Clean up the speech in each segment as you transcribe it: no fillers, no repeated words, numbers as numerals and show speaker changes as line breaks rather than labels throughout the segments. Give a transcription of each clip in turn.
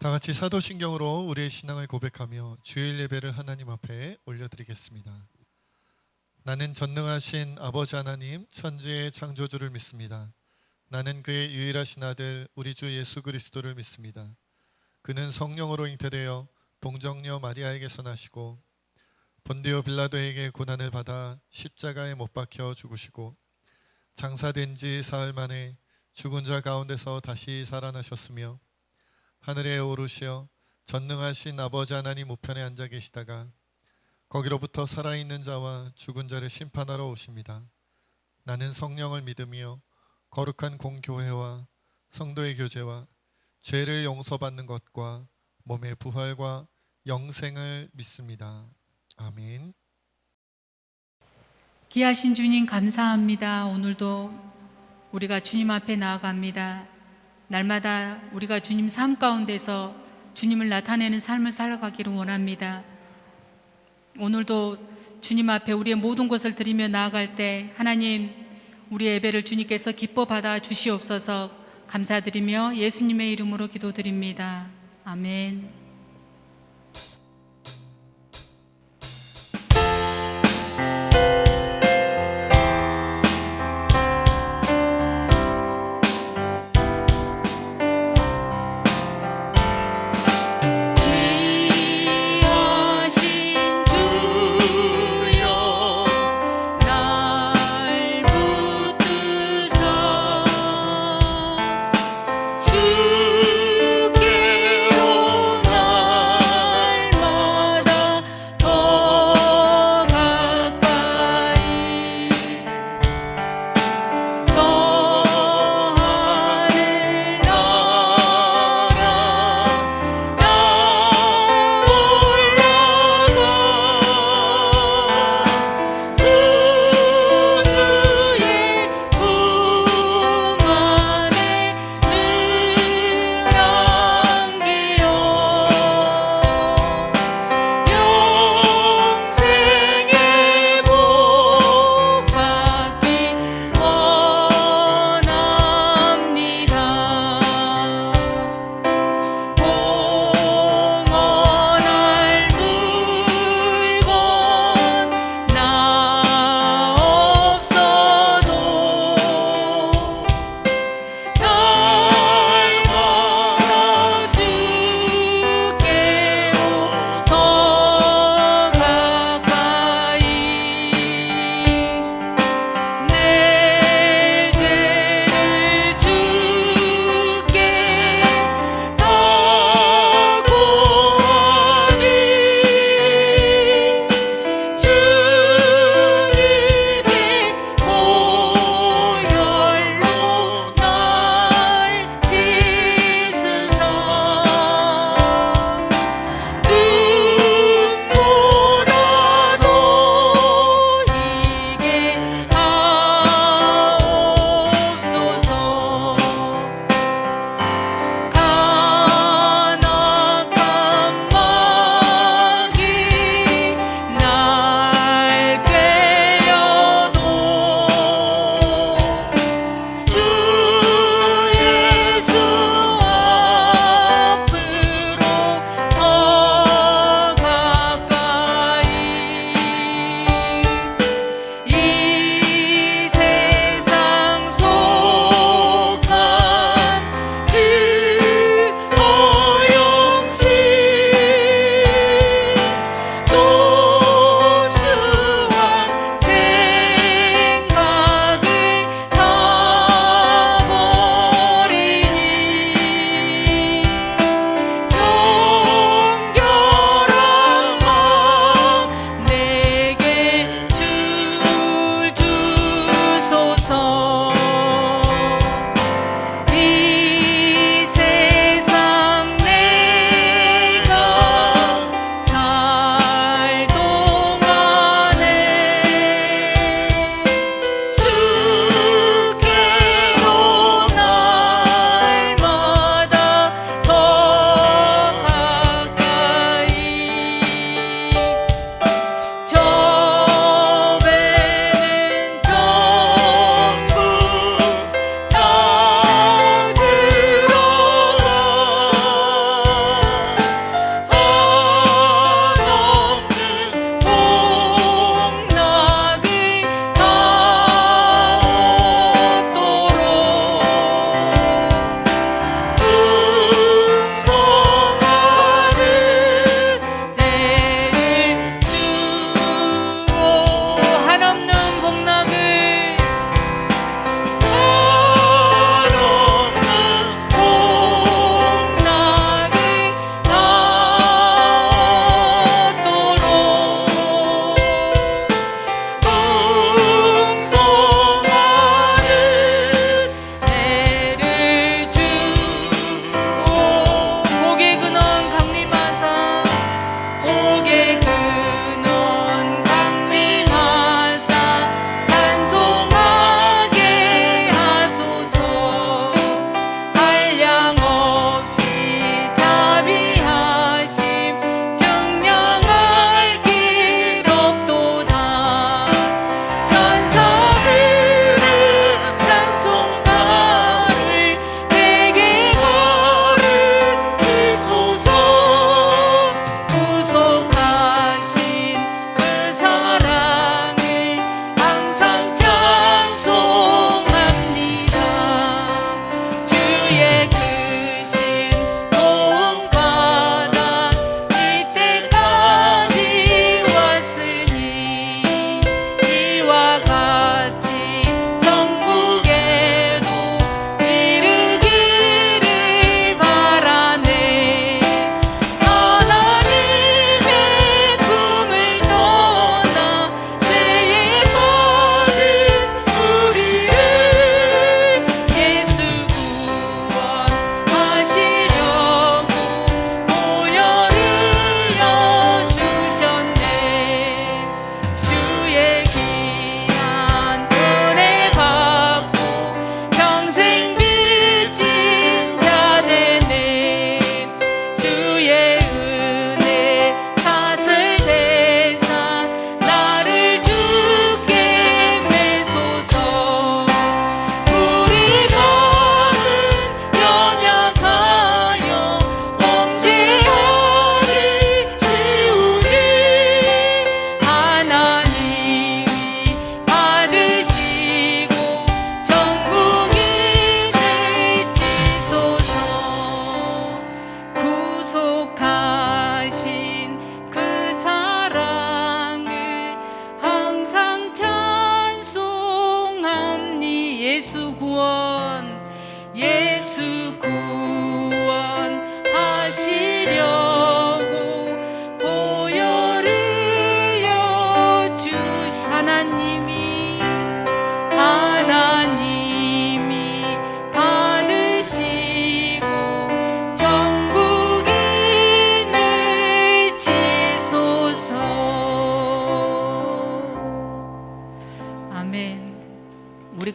다 같이 사도신경으로 우리의 신앙을 고백하며 주일 예배를 하나님 앞에 올려드리겠습니다. 나는 전능하신 아버지 하나님 천지의 창조주를 믿습니다. 나는 그의 유일하신 아들 우리 주 예수 그리스도를 믿습니다. 그는 성령으로 잉태되어 동정녀 마리아에게서 나시고 본디오 빌라도에게 고난을 받아 십자가에 못 박혀 죽으시고 장사된 지 사흘 만에 죽은 자 가운데서 다시 살아나셨으며 하늘에 오르시어 전능하신 아버지 하나님 우편에 앉아 계시다가 거기로부터 살아있는 자와 죽은 자를 심판하러 오십니다. 나는 성령을 믿으며 거룩한 공교회와 성도의 교제와 죄를 용서받는 것과 몸의 부활과 영생을 믿습니다. 아멘.
귀하신 주님 감사합니다. 오늘도 우리가 주님 앞에 나아갑니다. 날마다 우리가 주님 삶 가운데서 주님을 나타내는 삶을 살아가기를 원합니다. 오늘도 주님 앞에 우리의 모든 것을 드리며 나아갈 때 하나님 우리의 예배를 주님께서 기뻐 받아 주시옵소서. 감사드리며 예수님의 이름으로 기도드립니다. 아멘.
주께로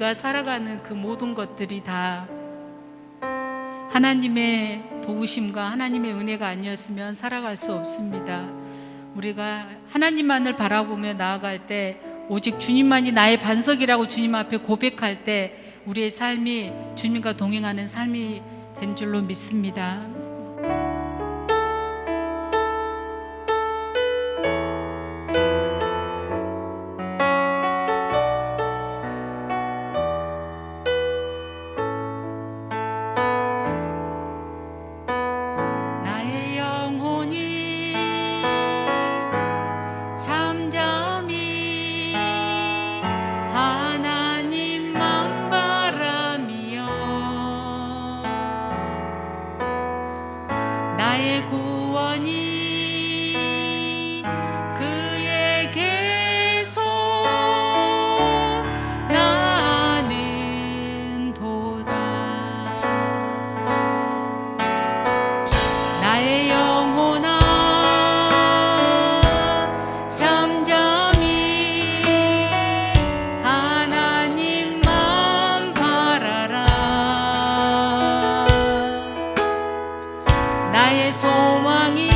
우리가 살아가는 그 모든 것들이 다 하나님의 도우심과 하나님의 은혜가 아니었으면 살아갈 수 없습니다. 우리가 하나님만을 바라보며 나아갈 때, 오직 주님만이 나의 반석이라고 주님 앞에 고백할 때 우리의 삶이 주님과 동행하는 삶이 된 줄로 믿습니다. 나의 영혼이 잠잠히 하나님만 바라며 나의 구원이 그에게서 나는 도다. 나의 영혼아 잠잠히 하나님만 바라라. 나의 소망이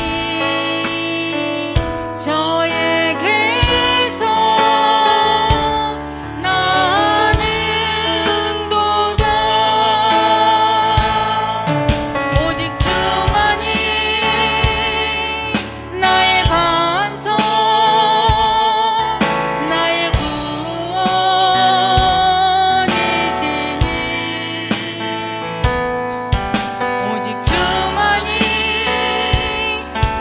저에게서 나는 도다. 오직 주만이 나의 반석, 나의 구원이시니. 오직 주만이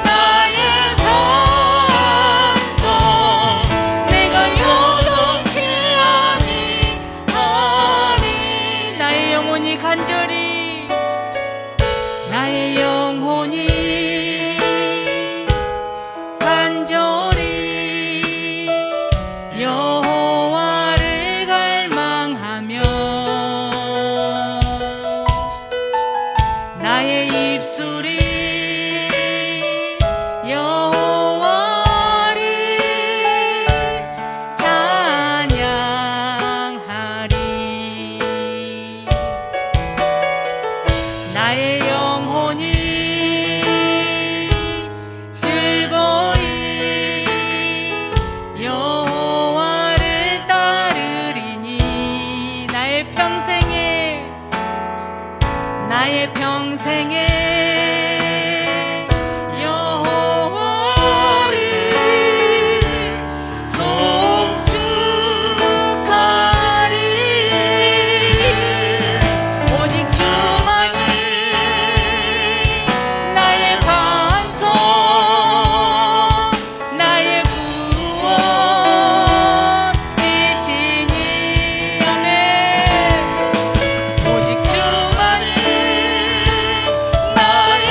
나의 산성, 내가 요동치 아니하니. 나의 영혼이 간절히, 나의 영혼이 간절히 여호와를 갈망하며 나의 입술이 여호와를 찬양하리. 나의 영혼이 즐거이 여호와를 따르리니. 나의 평생에 여호와를 송축하리. 오직 주만이 나의 반석, 나의 구원이시니. 아멘. 오직 주만이 나의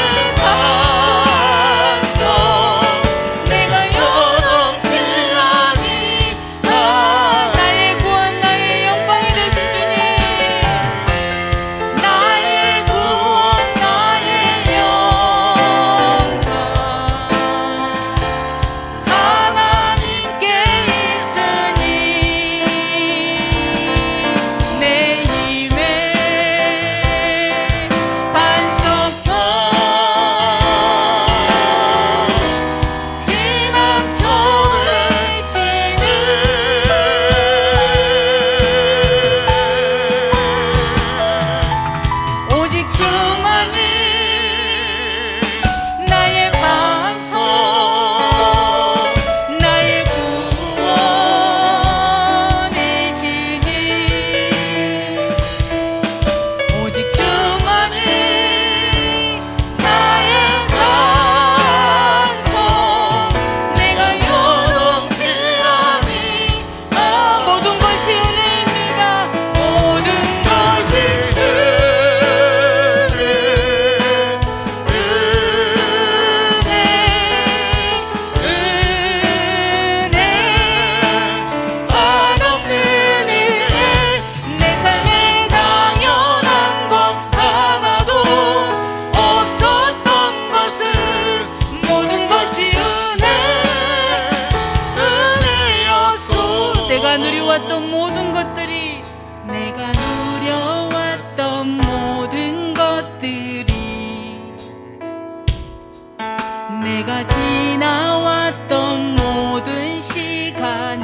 내가 지나왔던 모든 시간이,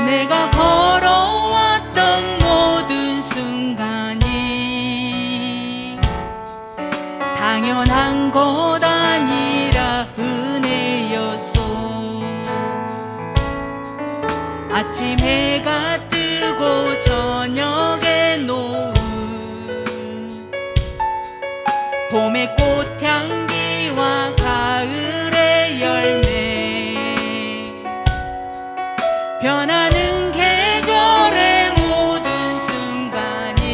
내가 걸어왔던 모든 순간이 당연한 것 아니라 은혜였소. 아침 해가 뜨고 저녁에 노을, 봄의 꽃향기와 가을의 열매, 변하는 계절의 모든 순간이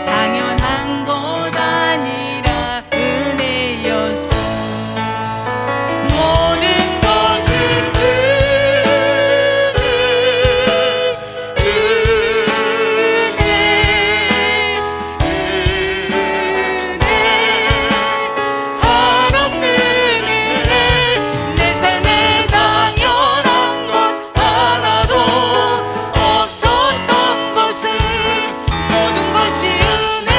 당연한 것 아니라 은혜였소. 모든 것이 한없는 은혜. 내 삶에 당연한 것 하나도 없었던 것을, 모든 것이 은혜,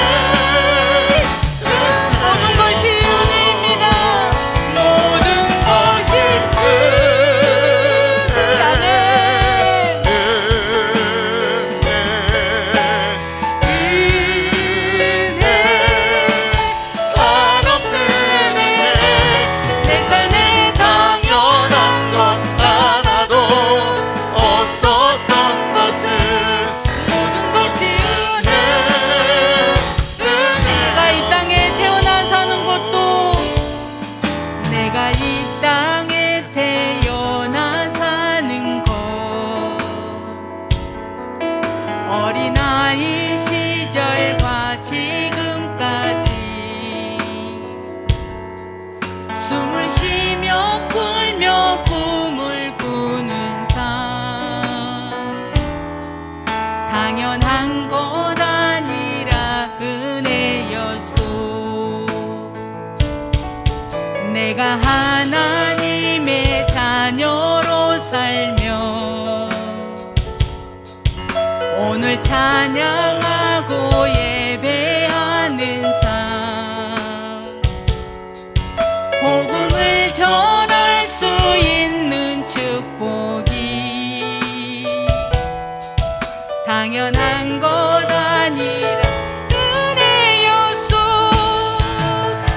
모든 것이 은혜입니다. 모든 것이 은혜라네. 은혜, 한없는 은혜. 내 삶에 당연한 것 하나도 없었던 것을, 모든 것이 은혜. 내가 이 땅에 태어나 사는 것도, 내가 이 땅에 태어나 사는 것, 어린아이 시절과 지금까지 숨을 쉬며 풀며 꿈을 꾸는 삶, 당연한 것 아니라 은혜였소. 내가 하나님의 자녀로 살며 오늘 찬양하고 예배하는 삶, 복음을 전할 수 있는 축복이 당연한 것 아니라 은혜였소.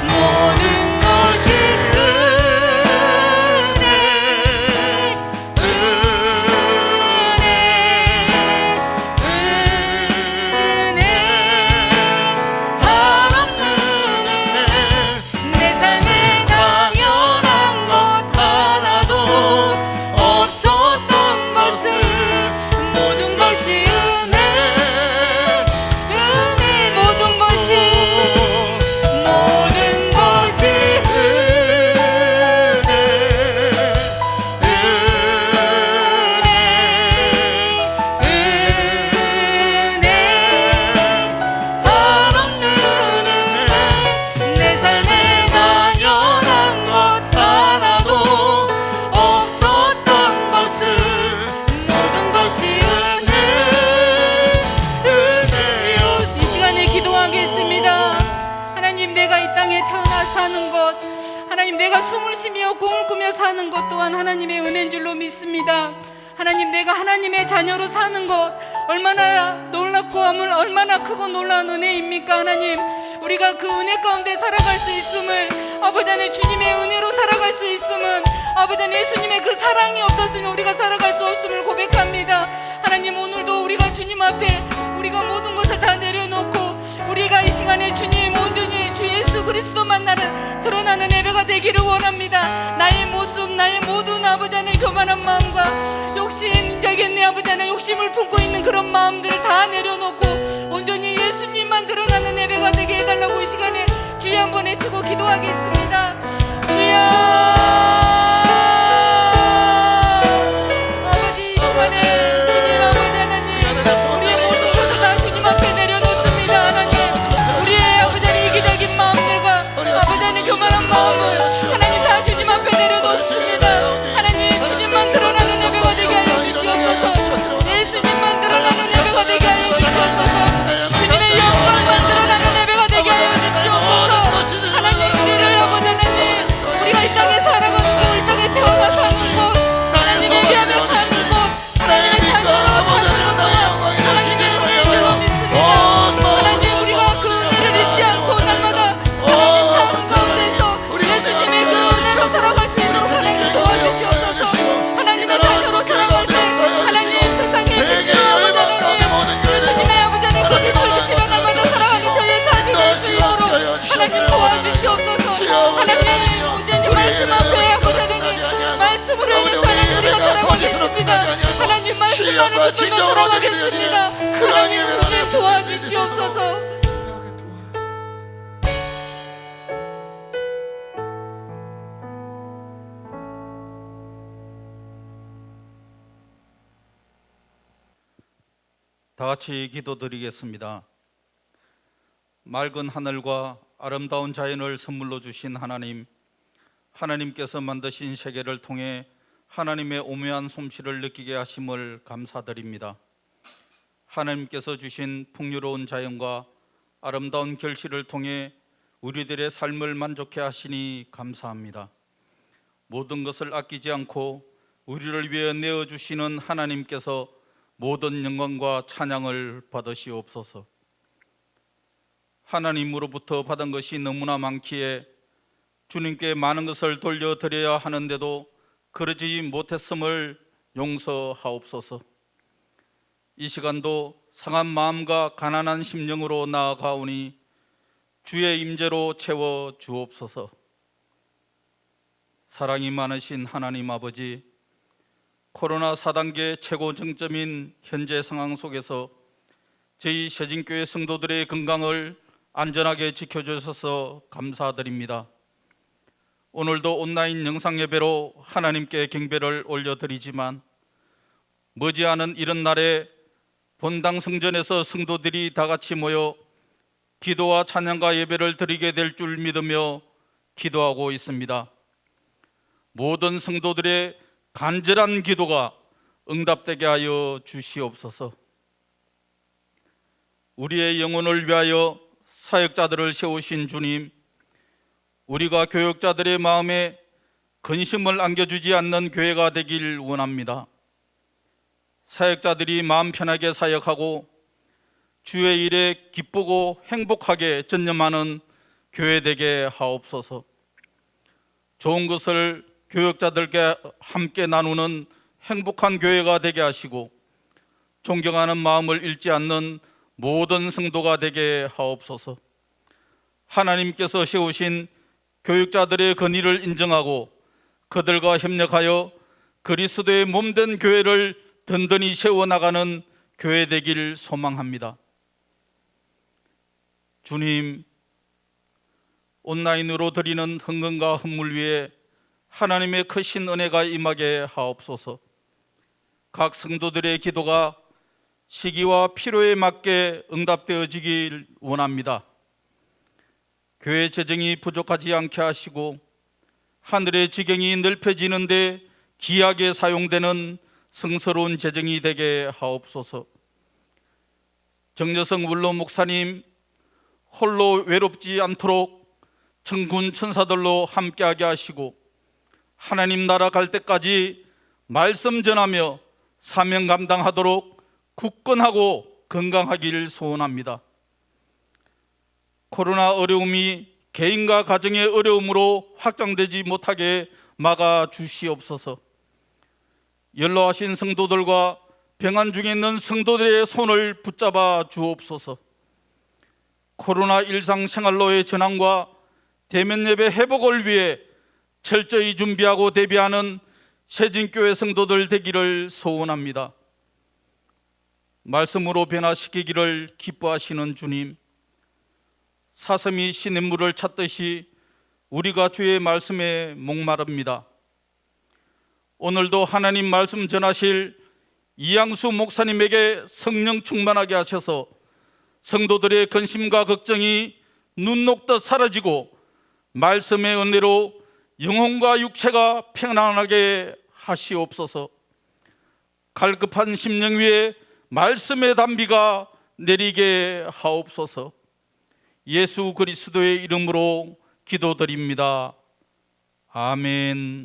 모든 것이 은혜, 은혜, 은혜, 한없는 은혜. 내 삶에 당연한 것 하나도 없었던 것을, 모든 것이 은혜, 은혜, 모든 것이, 모든 것이 은혜, 은혜, 한없는 은혜. 내 삶에 당연한 것 하나도 없었던 것을, 모든 것이 은혜, 은혜였소. 이 시간에 기도하겠습니다. 하나님, 내가 이 땅에 태어나 사는 것, 하나님, 내가 숨을 쉬며 꿈을 꾸며 사는 것 또한 하나님의 은혜인 줄로 믿습니다. 하나님, 내가 하나님의 자녀로 사는 것 얼마나 놀랍고 얼마나 크고 놀라운 은혜입니까? 하나님, 우리가 그 은혜 가운데 살아갈 수 있음을, 아버지 안에 주님의 은혜로 살아갈 수 있음은, 아버지 안에 예수님의 그 사랑이 없었으면 우리가 살아갈 수 없음을 고백합니다. 하나님, 오늘도 우리가 주님 앞에 우리가 모든 것을 다 내려놓고 우리가 이 시간에 주님 온전히 주 예수 그리스도 만나는 드러나는 예배가 되기를 원합니다. 나의 모습, 나의 모든 아버지 안에 교만한 마음과 욕심적인 내 아버지 안에 욕심을 품고 있는 그런 마음들을 다 내려놓고 온전히 예수님만 드러나는 예배가 되게 해달라고 이 시간에 주여 한번 외치고 기도하겠습니다. 주여, 아버지, 이 시간에 주님 아버지 하나님, 우리의 모든 것을 다 주님 앞에 내려놓습니다. 하나님, 우리의 아버지 안에 이기적인 마음들과 아버지 안에 교만한 마음을 하나님 다 주님 앞에 내려놓습니다. 하나님, 주님만 드러나는 예배가 되게 하여 주시옵소서. 예수님만 드러나는 예배가 되게 하여 주시옵소서. 주님의 영광만 드러나는 예배가 되게 하여 살아가겠습니다. 하나님 말씀만을 붙들며 살아가겠습니다. 하나님 주님 도와주시옵소서.
다 같이 기도드리겠습니다. 맑은 하늘과 아름다운 자연을 선물로 주신 하나님, 하나님께서 만드신 세계를 통해 하나님의 오묘한 솜씨를 느끼게 하심을 감사드립니다. 하나님께서 주신 풍요로운 자연과 아름다운 결실을 통해 우리들의 삶을 만족해 하시니 감사합니다. 모든 것을 아끼지 않고 우리를 위해 내어주시는 하나님께서 모든 영광과 찬양을 받으시옵소서. 하나님으로부터 받은 것이 너무나 많기에 주님께 많은 것을 돌려드려야 하는데도 그러지 못했음을 용서하옵소서. 이 시간도 상한 마음과 가난한 심령으로 나아가오니 주의 임재로 채워 주옵소서. 사랑이 많으신 하나님 아버지, 코로나 4단계 최고 정점인 현재 상황 속에서 저희 세진교회 성도들의 건강을 안전하게 지켜주셔서 감사드립니다. 오늘도 온라인 영상예배로 하나님께 경배를 올려드리지만 머지않은 이런 날에 본당 성전에서 성도들이 다 같이 모여 기도와 찬양과 예배를 드리게 될 줄 믿으며 기도하고 있습니다. 모든 성도들의 간절한 기도가 응답되게 하여 주시옵소서. 우리의 영혼을 위하여 사역자들을 세우신 주님, 우리가 교역자들의 마음에 근심을 안겨주지 않는 교회가 되길 원합니다. 사역자들이 마음 편하게 사역하고 주의 일에 기쁘고 행복하게 전념하는 교회 되게 하옵소서. 좋은 것을 교역자들께 함께 나누는 행복한 교회가 되게 하시고 존경하는 마음을 잃지 않는 모든 성도가 되게 하옵소서. 하나님께서 세우신 교육자들의 권위를 인정하고 그들과 협력하여 그리스도의 몸된 교회를 든든히 세워나가는 교회 되기를 소망합니다. 주님, 온라인으로 드리는 헌금과 헌물 위에 하나님의 크신 은혜가 임하게 하옵소서. 각 성도들의 기도가 시기와 필요에 맞게 응답되어지길 원합니다. 교회 재정이 부족하지 않게 하시고 하늘의 지경이 넓혀지는데 귀하게 사용되는 성스러운 재정이 되게 하옵소서. 정여성 원로 목사님 홀로 외롭지 않도록 천군 천사들로 함께하게 하시고 하나님 나라 갈 때까지 말씀 전하며 사명 감당하도록 굳건하고 건강하기를 소원합니다. 코로나 어려움이 개인과 가정의 어려움으로 확장되지 못하게 막아 주시옵소서. 연로하신 성도들과 병환 중에 있는 성도들의 손을 붙잡아 주옵소서. 코로나 일상생활로의 전환과 대면 예배 회복을 위해 철저히 준비하고 대비하는 세진교회 성도들 되기를 소원합니다. 말씀으로 변화시키기를 기뻐하시는 주님, 사슴이 시냇물을 찾듯이 우리가 주의 말씀에 목마릅니다. 오늘도 하나님 말씀 전하실 이양수 목사님에게 성령 충만하게 하셔서 성도들의 근심과 걱정이 눈 녹듯 사라지고 말씀의 은혜로 영혼과 육체가 평안하게 하시옵소서. 갈급한 심령 위에 말씀의 단비가 내리게 하옵소서. 예수 그리스도의 이름으로 기도드립니다. 아멘.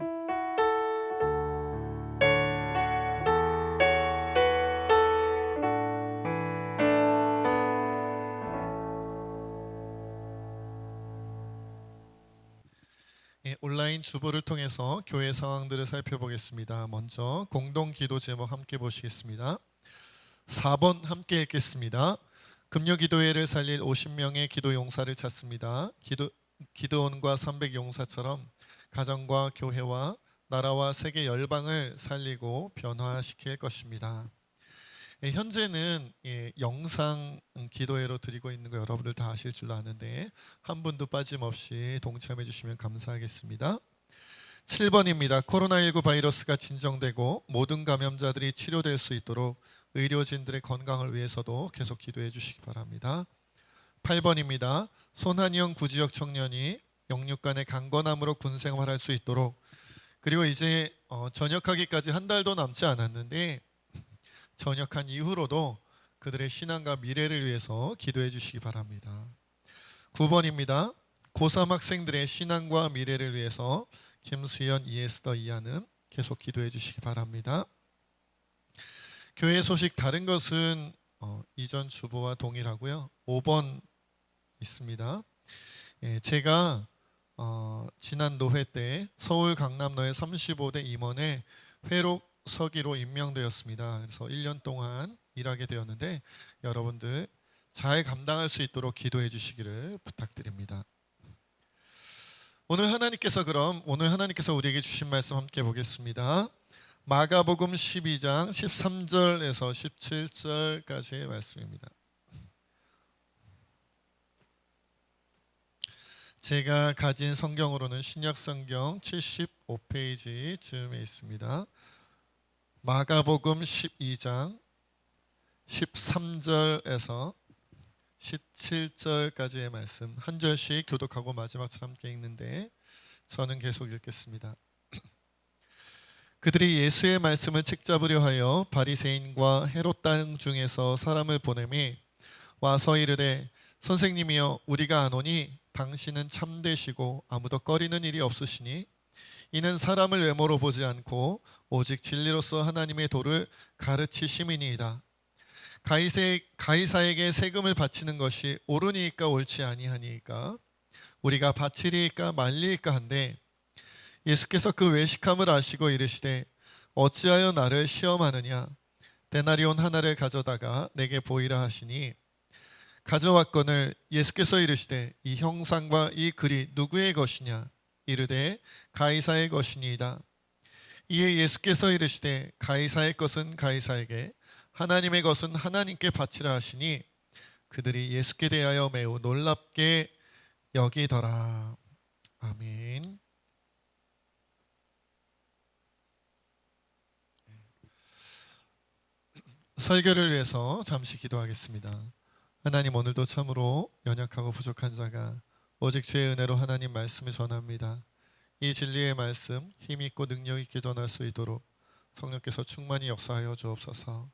온라인 주보를 통해서 교회 상황들을 살펴보겠습니다. 먼저 공동 기도 제목 함께 보시겠습니다. 4번 함께 읽겠습니다. 금요 기도회를 살릴 50명의 기도 용사를 찾습니다. 기도원과 300 용사처럼 가정과 교회와 나라와 세계 열방을 살리고 변화시킬 것입니다. 현재는 영상 기도회로 드리고 있는 거 여러분들 다 아실 줄로 아는데 한 분도 빠짐없이 동참해 주시면 감사하겠습니다. 7번입니다. 코로나19 바이러스가 진정되고 모든 감염자들이 치료될 수 있도록 의료진들의 건강을 위해서도 계속 기도해 주시기 바랍니다. 8번입니다. 손한영 구지역 청년이 영육간의 강건함으로 군생활할 수 있도록, 그리고 이제 전역하기까지 한 달도 남지 않았는데 전역한 이후로도 그들의 신앙과 미래를 위해서 기도해 주시기 바랍니다. 9번입니다. 고3 학생들의 신앙과 미래를 위해서 김수연, 이에스더, 이하는 계속 기도해 주시기 바랍니다. 교회 소식 다른 것은 이전 주보와 동일하고요. 5번 있습니다. 제가 지난 노회 때 서울 강남로의 35대 임원에 회록 서기로 임명되었습니다. 그래서 1년 동안 일하게 되었는데 여러분들 잘 감당할 수 있도록 기도해 주시기를 부탁드립니다. 오늘 하나님께서 우리에게 주신 말씀 함께 보겠습니다. 마가복음 12장 13절에서 17절까지의 말씀입니다. 제가 가진 성경으로는 신약성경 75페이지쯤에 있습니다. 마가복음 12장 13절에서 17절까지의 말씀 한 절씩 교독하고 마지막처럼 함께 읽는데 저는 계속 읽겠습니다. 그들이 예수의 말씀을 책잡으려 하여 바리새인과 헤롯 땅 중에서 사람을 보내매 와서 이르되 선생님이여 우리가 아노니 당신은 참되시고 아무도 꺼리는 일이 없으시니 이는 사람을 외모로 보지 않고 오직 진리로서 하나님의 도를 가르치심이니이다. 가이사에게 세금을 바치는 것이 옳으니까 옳지 아니하니까 우리가 바치리이까 말리이까 한데 예수께서 그 외식함을 아시고 이르시되 어찌하여 나를 시험하느냐. 데나리온 하나를 가져다가 내게 보이라 하시니 가져왔거늘 예수께서 이르시되 이 형상과 이 글이 누구의 것이냐. 이르되 가이사의 것이니이다. 이에 예수께서 이르시되 가이사의 것은 가이사에게 하나님의 것은 하나님께 바치라 하시니 그들이 예수께 대하여 매우 놀랍게 여기더라. 아멘. 설교를 위해서 잠시 기도하겠습니다. 하나님, 오늘도 참으로 연약하고 부족한 자가 오직 주의 은혜로 하나님 말씀을 전합니다. 이 진리의 말씀 힘있고 능력있게 전할 수 있도록 성령께서 충만히 역사하여 주옵소서.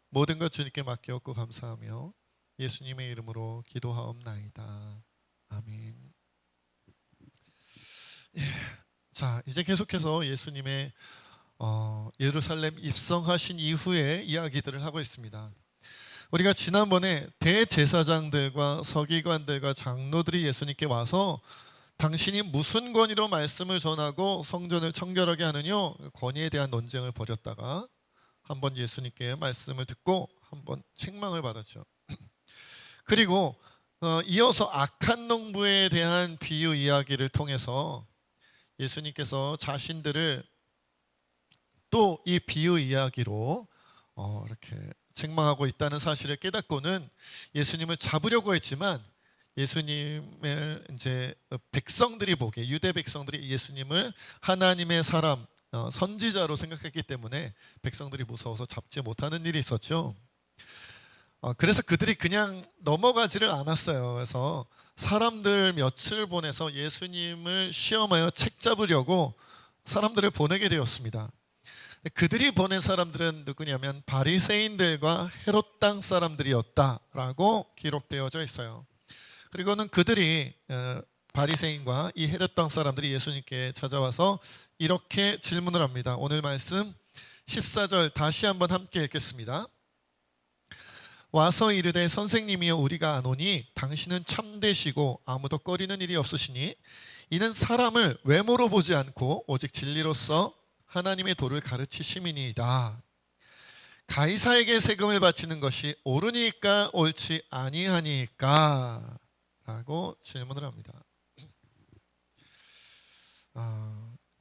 모든 것 주님께 맡기옵고 감사하며 예수님의 이름으로 기도하옵나이다. 아멘. 자, 이제 계속해서 예수님의 예루살렘 입성하신 이후의 이야기들을 하고 있습니다. 우리가 지난번에 대제사장들과 서기관들과 장로들이 예수님께 와서 당신이 무슨 권위로 말씀을 전하고 성전을 청결하게 하느냐 권위에 대한 논쟁을 벌였다가 한번 예수님께 말씀을 듣고 한번 책망을 받았죠. 그리고 이어서 악한 농부에 대한 비유 이야기를 통해서 예수님께서 자신들을 또 이 비유 이야기로 이렇게 책망하고 있다는 사실을 깨닫고는 예수님을 잡으려고 했지만 예수님을 이제 백성들이 보기에 유대 백성들이 예수님을 하나님의 사람 선지자로 생각했기 때문에 백성들이 무서워서 잡지 못하는 일이 있었죠. 그래서 그들이 그냥 넘어가지를 않았어요. 그래서 사람들 며칠 보내서 예수님을 시험하여 책잡으려고 사람들을 보내게 되었습니다. 그들이 보낸 사람들은 누구냐면 바리새인들과 헤롯 땅 사람들이었다라고 기록되어져 있어요. 그리고는 그들이 바리새인과 이 헤롯 땅 사람들이 예수님께 찾아와서 이렇게 질문을 합니다. 오늘 말씀 14절 다시 한번 함께 읽겠습니다. 와서 이르되 선생님이여 우리가 아노니 당신은 참되시고 아무도 꺼리는 일이 없으시니 이는 사람을 외모로 보지 않고 오직 진리로서 하나님의 도를 가르치심이니이다. 가이사에게 세금을 바치는 것이 옳으니까 옳지 아니하니까 라고 질문을 합니다.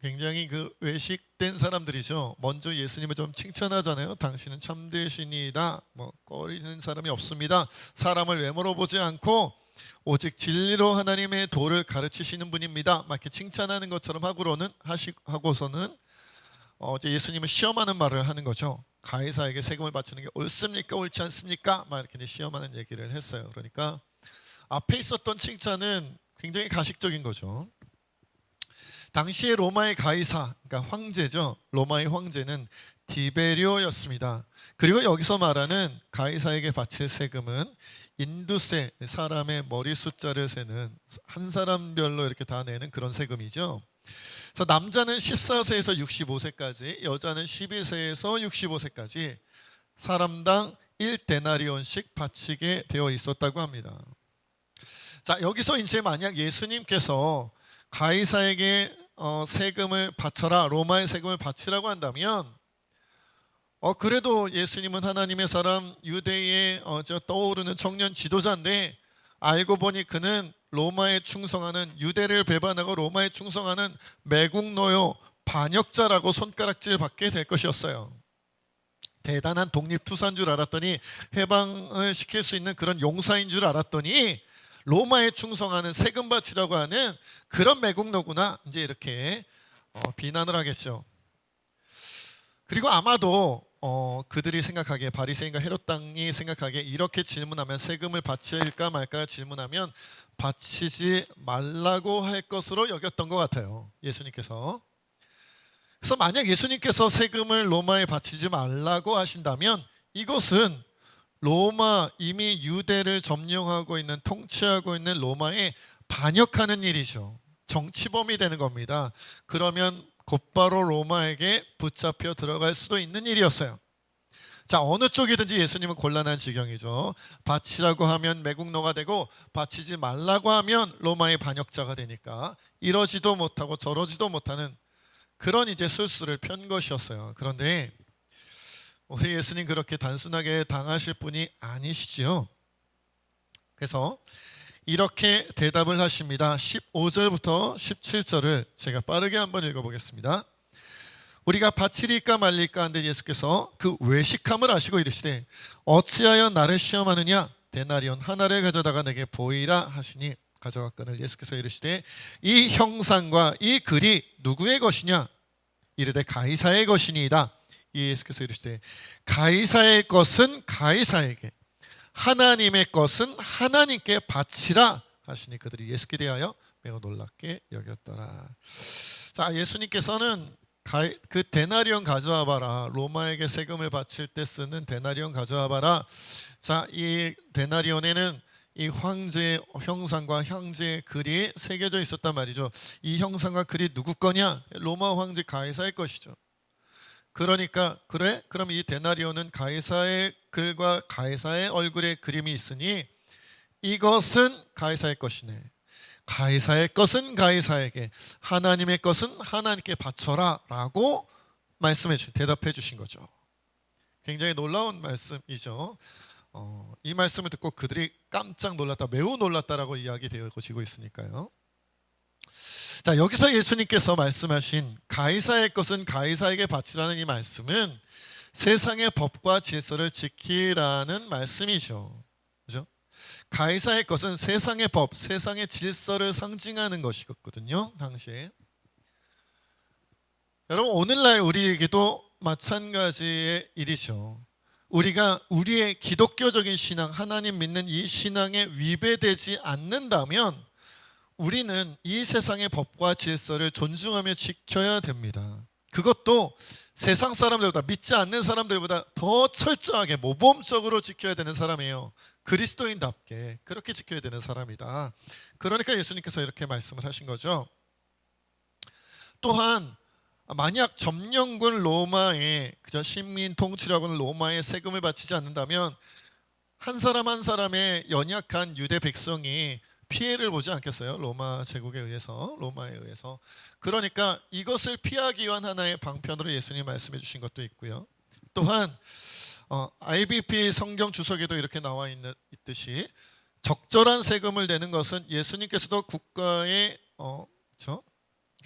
굉장히 그 외식된 사람들이죠. 먼저 예수님을 좀 칭찬하잖아요. 당신은 참되시니이다. 뭐 꺼리는 사람이 없습니다. 사람을 외모로 보지 않고 오직 진리로 하나님의 도를 가르치시는 분입니다. 막 이렇게 칭찬하는 것처럼 하고서는 이제 예수님을 시험하는 말을 하는 거죠. 가이사에게 세금을 바치는 게 옳습니까? 옳지 않습니까? 막 이렇게 시험하는 얘기를 했어요. 그러니까 앞에 있었던 칭찬은 굉장히 가식적인 거죠. 당시에 로마의 가이사, 그러니까 황제죠. 로마의 황제는 디베리오였습니다. 그리고 여기서 말하는 가이사에게 바칠 세금은 인두세, 사람의 머리 숫자를 세는 한 사람별로 이렇게 다 내는 그런 세금이죠. 그래서 남자는 14세에서 65세까지, 여자는 12세에서 65세까지 사람당 1데나리온씩 바치게 되어 있었다고 합니다. 자, 여기서 이제 만약 예수님께서 가이사에게 세금을 바쳐라, 로마의 세금을 바치라고 한다면 그래도 예수님은 하나님의 사람, 유대의 떠오르는 청년 지도자인데 알고 보니 그는 로마에 충성하는, 유대를 배반하고 로마에 충성하는 매국노요 반역자라고 손가락질 받게 될 것이었어요. 대단한 독립투사인 줄 알았더니, 해방을 시킬 수 있는 그런 용사인 줄 알았더니 로마에 충성하는, 세금 바치라고 하는 그런 매국노구나, 이제 이렇게 비난을 하겠죠. 그리고 아마도 그들이 생각하기에, 바리새인과 헤롯 당이 생각하기에 이렇게 질문하면, 세금을 바칠까 말까 질문하면 바치지 말라고 할 것으로 여겼던 것 같아요, 예수님께서. 그래서 만약 예수님께서 세금을 로마에 바치지 말라고 하신다면 이것은 로마, 이미 유대를 점령하고 있는, 통치하고 있는 로마에 반역하는 일이죠. 정치범이 되는 겁니다. 그러면 곧바로 로마에게 붙잡혀 들어갈 수도 있는 일이었어요. 자, 어느 쪽이든지 예수님은 곤란한 지경이죠. 바치라고 하면 매국노가 되고 바치지 말라고 하면 로마의 반역자가 되니까 이러지도 못하고 저러지도 못하는 그런 이제 술수를 편 것이었어요. 그런데 우리 예수님 그렇게 단순하게 당하실 분이 아니시죠. 그래서 이렇게 대답을 하십니다. 15절부터 17절을 제가 빠르게 한번 읽어보겠습니다. 우리가 바치리까 말리까 한데 예수께서 그 외식함을 아시고 이르시되 어찌하여 나를 시험하느냐, 데나리온 하나를 가져다가 내게 보이라 하시니 가져갔거늘 예수께서 이르시되 이 형상과 이 글이 누구의 것이냐, 이르되 가이사의 것이니이다. 예수께서 이르시되 가이사의 것은 가이사에게, 하나님의 것은 하나님께 바치라 하시니 그들이 예수께 대하여 매우 놀랍게 여겼더라. 자, 예수님께서는 그 데나리온 가져와 봐라, 로마에게 세금을 바칠 때 쓰는 데나리온 가져와 봐라. 자, 이 데나리온에는 이 황제의 형상과 형제의 글이 새겨져 있었단 말이죠. 이 형상과 글이 누구 거냐? 로마 황제 가이사의 것이죠. 그러니까 그래? 그럼 이 데나리온은 가이사의 글과 가이사의 얼굴에 그림이 있으니 이것은 가이사의 것이네. 가이사의 것은 가이사에게, 하나님의 것은 하나님께 바쳐라 라고 대답해 주신 거죠. 굉장히 놀라운 말씀이죠. 이 말씀을 듣고 그들이 깜짝 놀랐다, 매우 놀랐다라고 이야기되어지고 있으니까요. 자, 여기서 예수님께서 말씀하신 가이사의 것은 가이사에게 바치라는 이 말씀은 세상의 법과 질서를 지키라는 말씀이죠. 그죠? 가이사의 것은 세상의 법, 세상의 질서를 상징하는 것이거든요, 당시에. 여러분, 오늘날 우리에게도 마찬가지의 일이죠. 우리가 우리의 기독교적인 신앙, 하나님 믿는 이 신앙에 위배되지 않는다면 우리는 이 세상의 법과 질서를 존중하며 지켜야 됩니다. 그것도 세상 사람들보다, 믿지 않는 사람들보다 더 철저하게 모범적으로 지켜야 되는 사람이에요. 그리스도인답게 그렇게 지켜야 되는 사람이다. 그러니까 예수님께서 이렇게 말씀을 하신 거죠. 또한 만약 점령군 로마의 식민 통치라고 하는 로마의 세금을 바치지 않는다면 한 사람 한 사람의 연약한 유대 백성이 피해를 보지 않겠어요? 로마 제국에 의해서, 로마에 의해서. 그러니까 이것을 피하기 위한 하나의 방편으로 예수님 말씀해 주신 것도 있고요. 또한 IBP 성경 주석에도 이렇게 나와 있듯이 적절한 세금을 내는 것은 예수님께서도 국가의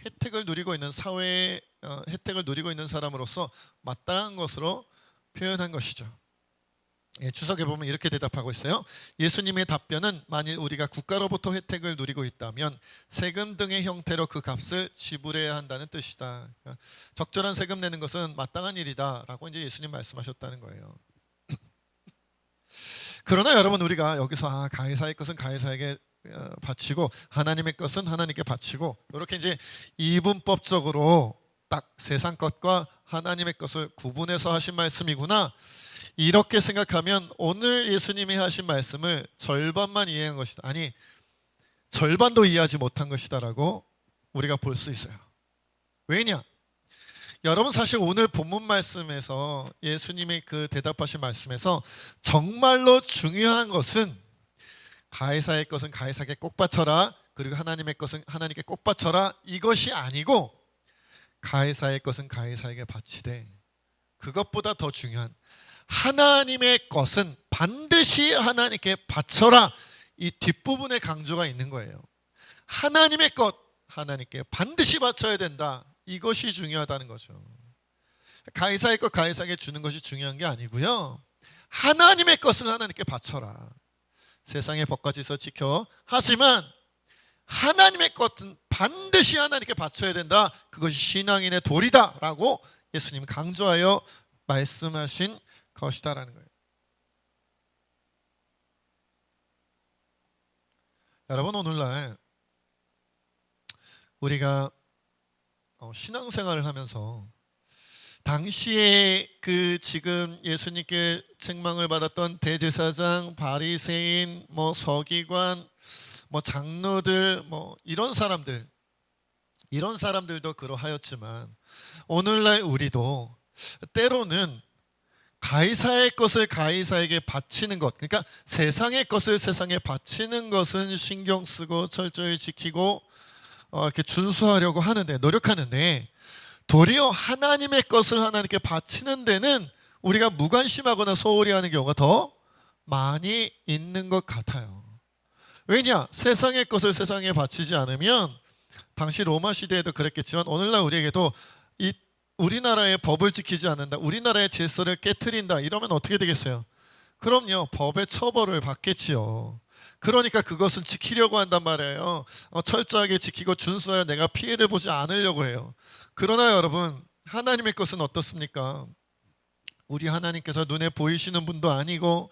혜택을 누리고 있는 사회의 혜택을 누리고 있는 사람으로서 마땅한 것으로 표현한 것이죠. 예, 주석에 보면 이렇게 대답하고 있어요. 예수님의 답변은 만일 우리가 국가로부터 혜택을 누리고 있다면 세금 등의 형태로 그 값을 지불해야 한다는 뜻이다. 그러니까 적절한 세금 내는 것은 마땅한 일이다라고 이제 예수님 말씀하셨다는 거예요. 그러나 여러분, 우리가 여기서 가이사의 것은 가이사에게 바치고 하나님의 것은 하나님께 바치고, 이렇게 이제 이분법적으로 딱 세상 것과 하나님의 것을 구분해서 하신 말씀이구나, 이렇게 생각하면 오늘 예수님이 하신 말씀을 절반만 이해한 것이다, 아니 절반도 이해하지 못한 것이다라고 우리가 볼 수 있어요. 왜냐? 여러분, 사실 오늘 본문 말씀에서 예수님이 그 대답하신 말씀에서 정말로 중요한 것은 가이사의 것은 가이사에게 꼭 바쳐라, 그리고 하나님의 것은 하나님께 꼭 바쳐라, 이것이 아니고 가이사의 것은 가이사에게 바치되 그것보다 더 중요한 하나님의 것은 반드시 하나님께 바쳐라, 이 뒷부분에 강조가 있는 거예요. 하나님의 것 하나님께 반드시 바쳐야 된다, 이것이 중요하다는 거죠. 가이사의 것 가이사에게 주는 것이 중요한 게 아니고요, 하나님의 것을 하나님께 바쳐라. 세상의 법까지서 지켜 하지만 하나님의 것은 반드시 하나님께 바쳐야 된다, 그것이 신앙인의 도리다라고 예수님이 강조하여 말씀하신 것이다라는 거예요. 여러분, 오늘날 우리가 신앙생활을 하면서 당시에 그 지금 예수님께 책망을 받았던 대제사장, 바리새인, 서기관, 장로들, 이런 사람들도 그러하였지만 오늘날 우리도 때로는 가이사의 것을 가이사에게 바치는 것, 그러니까 세상의 것을 세상에 바치는 것은 신경 쓰고 철저히 지키고 이렇게 준수하려고 하는데, 노력하는데, 도리어 하나님의 것을 하나님께 바치는 데는 우리가 무관심하거나 소홀히 하는 경우가 더 많이 있는 것 같아요. 왜냐? 세상의 것을 세상에 바치지 않으면, 당시 로마 시대에도 그랬겠지만 오늘날 우리에게도 이 우리나라의 법을 지키지 않는다, 우리나라의 질서를 깨트린다, 이러면 어떻게 되겠어요? 그럼요, 법의 처벌을 받겠지요. 그러니까 그것은 지키려고 한단 말이에요. 철저하게 지키고 준수하여 내가 피해를 보지 않으려고 해요. 그러나 여러분, 하나님의 것은 어떻습니까? 우리 하나님께서 눈에 보이시는 분도 아니고,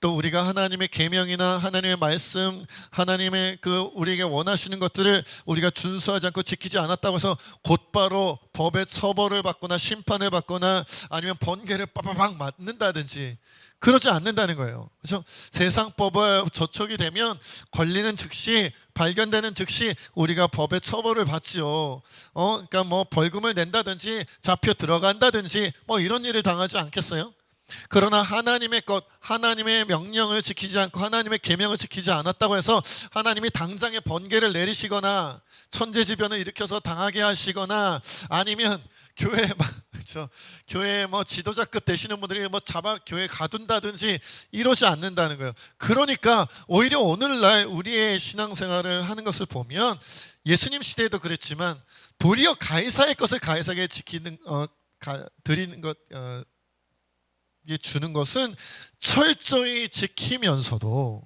또 우리가 하나님의 계명이나 하나님의 말씀, 하나님의 그 우리에게 원하시는 것들을 우리가 준수하지 않고 지키지 않았다고 해서 곧바로 법의 처벌을 받거나 심판을 받거나 아니면 번개를 빠바박 맞는다든지 그러지 않는다는 거예요. 그렇죠? 세상 법에 저촉이 되면 걸리는 즉시, 발견되는 즉시 우리가 법의 처벌을 받지요. 그러니까 벌금을 낸다든지 잡혀 들어간다든지 이런 일을 당하지 않겠어요? 그러나 하나님의 것, 하나님의 명령을 지키지 않고 하나님의 계명을 지키지 않았다고 해서 하나님이 당장에 번개를 내리시거나 천재지변을 일으켜서 당하게 하시거나 아니면 교회 그렇죠? 교회 지도자급 되시는 분들이 잡아 교회 가둔다든지 이러지 않는다는 거예요. 그러니까 오히려 오늘날 우리의 신앙생활을 하는 것을 보면 예수님 시대에도 그랬지만 도리어 가이사의 것을 가이사에게 지키는 드리는 것 주는 것은 철저히 지키면서도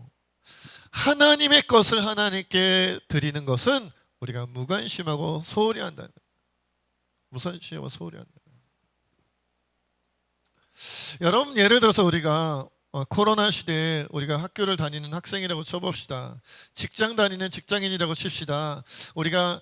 하나님의 것을 하나님께 드리는 것은 우리가 무관심하고 소홀히 한다는 거예요. 무관심하고 소홀히 한다. 여러분, 예를 들어서 우리가 코로나 시대에 우리가 학교를 다니는 학생이라고 쳐봅시다. 직장 다니는 직장인이라고 칩시다. 우리가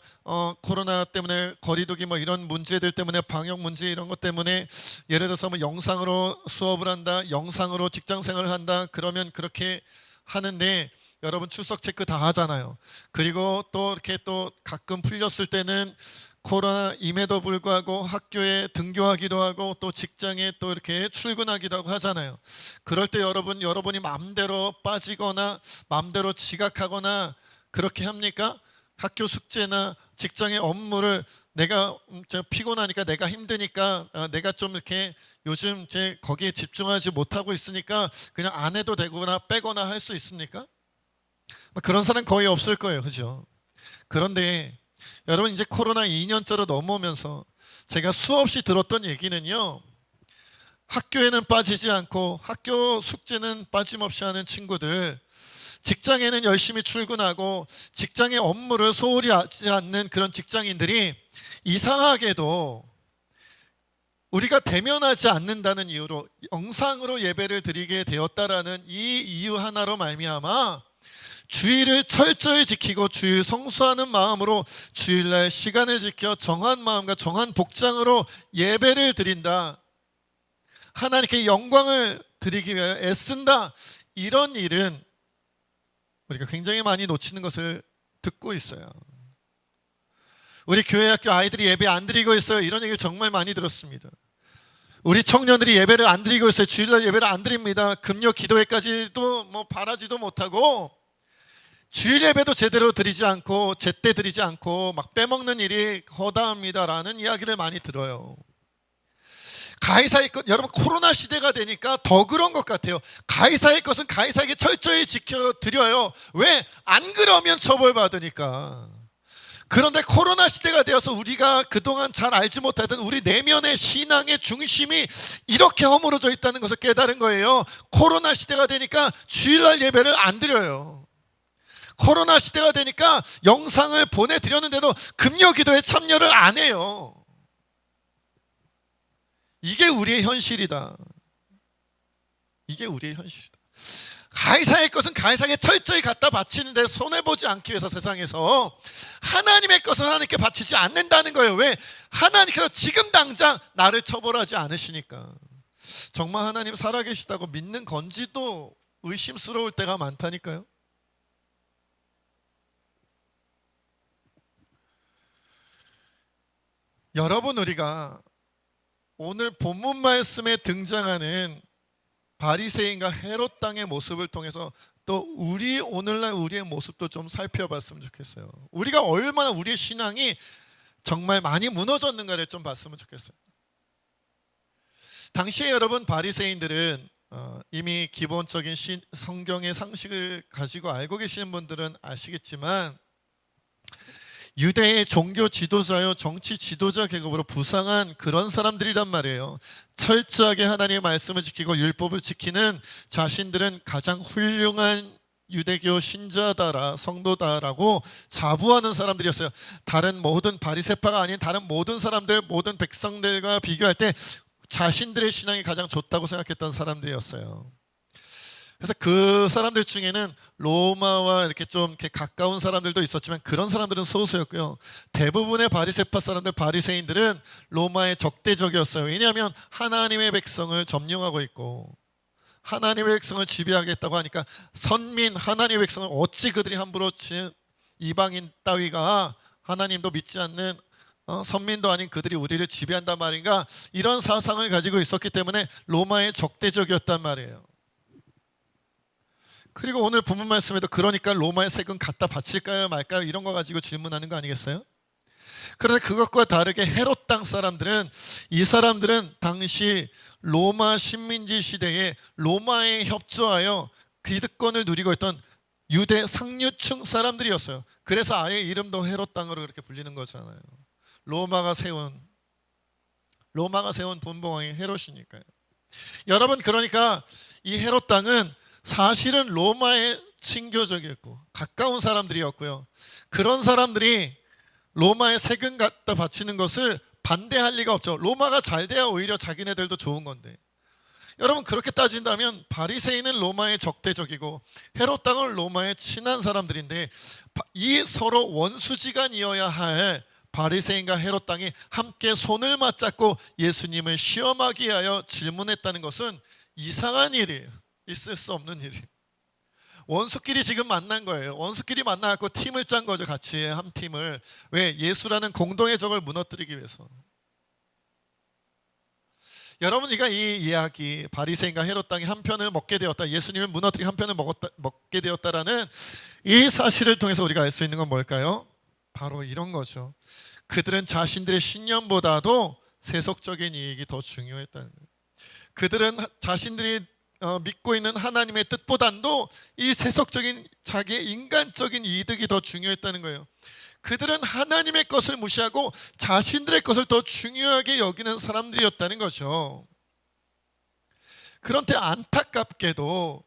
코로나 때문에 거리두기 이런 문제들 때문에, 방역 문제 이런 것 때문에 예를 들어서 영상으로 수업을 한다, 영상으로 직장 생활을 한다, 그러면 그렇게 하는데 여러분 출석 체크 다 하잖아요. 그리고 또 이렇게 또 가끔 풀렸을 때는 코로나임에도 불구하고 학교에 등교하기도 하고 또 직장에 또 이렇게 출근하기도 하고 하잖아요. 그럴 때 여러분이 마음대로 빠지거나 마음대로 지각하거나 그렇게 합니까? 학교 숙제나 직장의 업무를 내가 피곤하니까, 내가 힘드니까, 내가 좀 이렇게 요즘 거기에 집중하지 못하고 있으니까 그냥 안 해도 되거나 빼거나 할 수 있습니까? 그런 사람 거의 없을 거예요. 그죠? 그런데 여러분 이제 코로나 2년째로 넘어오면서 제가 수없이 들었던 얘기는요, 학교에는 빠지지 않고 학교 숙제는 빠짐없이 하는 친구들, 직장에는 열심히 출근하고 직장의 업무를 소홀히 하지 않는 그런 직장인들이 이상하게도 우리가 대면하지 않는다는 이유로 영상으로 예배를 드리게 되었다라는 이 이유 하나로 말미암아 주일을 철저히 지키고 주일 성수하는 마음으로 주일날 시간을 지켜 정한 마음과 정한 복장으로 예배를 드린다, 하나님께 영광을 드리기 위하여 애쓴다, 이런 일은 우리가 굉장히 많이 놓치는 것을 듣고 있어요. 우리 교회 학교 아이들이 예배 안 드리고 있어요, 이런 얘기를 정말 많이 들었습니다. 우리 청년들이 예배를 안 드리고 있어요. 주일날 예배를 안 드립니다. 금요 기도회까지도 바라지도 못하고 주일 예배도 제대로 드리지 않고 제때 드리지 않고 막 빼먹는 일이 허다합니다라는 이야기를 많이 들어요. 가이사의 것, 여러분 코로나 시대가 되니까 더 그런 것 같아요. 가이사의 것은 가이사에게 철저히 지켜드려요. 왜? 안 그러면 처벌받으니까. 그런데 코로나 시대가 되어서 우리가 그동안 잘 알지 못하던 우리 내면의 신앙의 중심이 이렇게 허물어져 있다는 것을 깨달은 거예요. 코로나 시대가 되니까 주일날 예배를 안 드려요. 코로나 시대가 되니까 영상을 보내드렸는데도 금요 기도에 참여를 안 해요. 이게 우리의 현실이다. 이게 우리의 현실이다. 가이사의 것은 가이사에게 철저히 갖다 바치는데 손해보지 않기 위해서 세상에서 하나님의 것은 하나님께 바치지 않는다는 거예요. 왜? 하나님께서 지금 당장 나를 처벌하지 않으시니까. 정말 하나님 살아계시다고 믿는 건지도 의심스러울 때가 많다니까요. 여러분, 우리가 오늘 본문 말씀에 등장하는 바리새인과 헤롯 당의 모습을 통해서 또 오늘날 우리의 모습도 좀 살펴봤으면 좋겠어요. 우리가 얼마나 우리의 신앙이 정말 많이 무너졌는가를 좀 봤으면 좋겠어요. 당시에 여러분 바리새인들은 이미 기본적인 성경의 상식을 가지고 알고 계시는 분들은 아시겠지만 유대의 종교 지도자요 정치 지도자 계급으로 부상한 그런 사람들이란 말이에요. 철저하게 하나님의 말씀을 지키고 율법을 지키는 자신들은 가장 훌륭한 유대교 신자다라 성도다라고 자부하는 사람들이었어요. 다른 모든 바리새파가 아닌 다른 모든 사람들, 모든 백성들과 비교할 때 자신들의 신앙이 가장 좋다고 생각했던 사람들이었어요. 그래서 그 사람들 중에는 로마와 이렇게 좀 이렇게 가까운 사람들도 있었지만 그런 사람들은 소수였고요. 대부분의 바리새파 사람들, 바리새인들은 로마의 적대적이었어요. 왜냐하면 하나님의 백성을 점령하고 있고 하나님의 백성을 지배하겠다고 하니까 선민 하나님의 백성을 어찌 그들이 함부로 이방인 따위가 하나님도 믿지 않는 선민도 아닌 그들이 우리를 지배한단 말인가, 이런 사상을 가지고 있었기 때문에 로마의 적대적이었단 말이에요. 그리고 오늘 본문 말씀에도 그러니까 로마의 세금 갖다 바칠까요 말까요 이런 거 가지고 질문하는 거 아니겠어요? 그런데 그것과 다르게 헤롯 땅 사람들은, 이 사람들은 당시 로마 식민지 시대에 로마에 협조하여 기득권을 누리고 있던 유대 상류층 사람들이었어요. 그래서 아예 이름도 헤롯 땅으로 그렇게 불리는 거잖아요. 로마가 세운 분봉왕이 헤롯이니까요. 여러분, 그러니까 이 헤롯 땅은 사실은 로마의 친교적이었고 가까운 사람들이었고요. 그런 사람들이 로마에 세금 갖다 바치는 것을 반대할 리가 없죠. 로마가 잘 돼야 오히려 자기네들도 좋은 건데. 여러분, 그렇게 따진다면 바리새인은 로마의 적대적이고 헤롯 땅은 로마의 친한 사람들인데 이 서로 원수지간이어야 할 바리새인과 헤롯 땅이 함께 손을 맞잡고 예수님을 시험하기 위하여 질문했다는 것은 이상한 일이에요. 있을 수 없는 일이. 원수끼리 지금 만난 거예요. 원수끼리 만나갖고 팀을 짠 거죠. 같이 한 팀을. 왜? 예수라는 공동의 적을 무너뜨리기 위해서. 여러분, 이가 이 이야기 바리새인과 헤롯 땅이 한 편을 먹게 되었다, 예수님을 무너뜨리고 한 편을 먹게 되었다라는 이 사실을 통해서 우리가 알 수 있는 건 뭘까요? 바로 이런 거죠. 그들은 자신들의 신념보다도 세속적인 이익이 더 중요했다는 거예요. 그들은 자신들이 믿고 있는 하나님의 뜻보단도 이 세속적인 자기의 인간적인 이득이 더 중요했다는 거예요. 그들은 하나님의 것을 무시하고 자신들의 것을 더 중요하게 여기는 사람들이었다는 거죠. 그런데 안타깝게도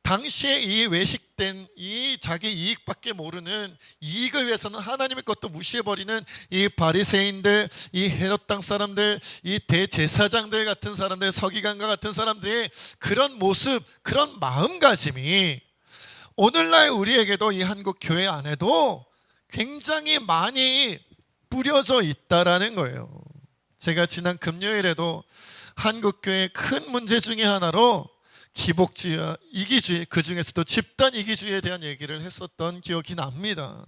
당시에 이 외식된 이 자기 이익밖에 모르는 이익을 위해서는 하나님의 것도 무시해버리는 이 바리새인들, 이 헤롯 땅 사람들, 이 대제사장들 같은 사람들, 서기관과 같은 사람들의 그런 모습, 그런 마음가짐이 오늘날 우리에게도 이 한국 교회 안에도 굉장히 많이 뿌려져 있다라는 거예요. 제가 지난 금요일에도 한국 교회의 큰 문제 중에 하나로 기복주의와 이기주의, 그 중에서도 집단 이기주의에 대한 얘기를 했었던 기억이 납니다.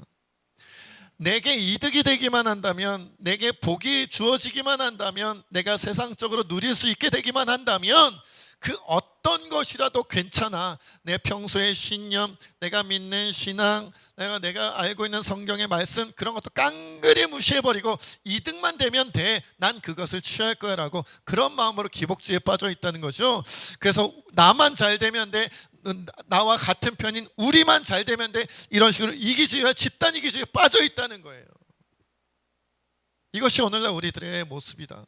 내게 이득이 되기만 한다면, 내게 복이 주어지기만 한다면, 내가 세상적으로 누릴 수 있게 되기만 한다면 그 어떤 것이라도 괜찮아. 내 평소의 신념, 내가 믿는 신앙, 내가 알고 있는 성경의 말씀, 그런 것도 깡그리 무시해버리고 이득만 되면 돼. 난 그것을 취할 거야 라고 그런 마음으로 기복주의에 빠져 있다는 거죠. 그래서 나만 잘 되면 돼, 나와 같은 편인 우리만 잘 되면 돼, 이런 식으로 이기주의와 집단 이기주의에 빠져 있다는 거예요. 이것이 오늘날 우리들의 모습이다.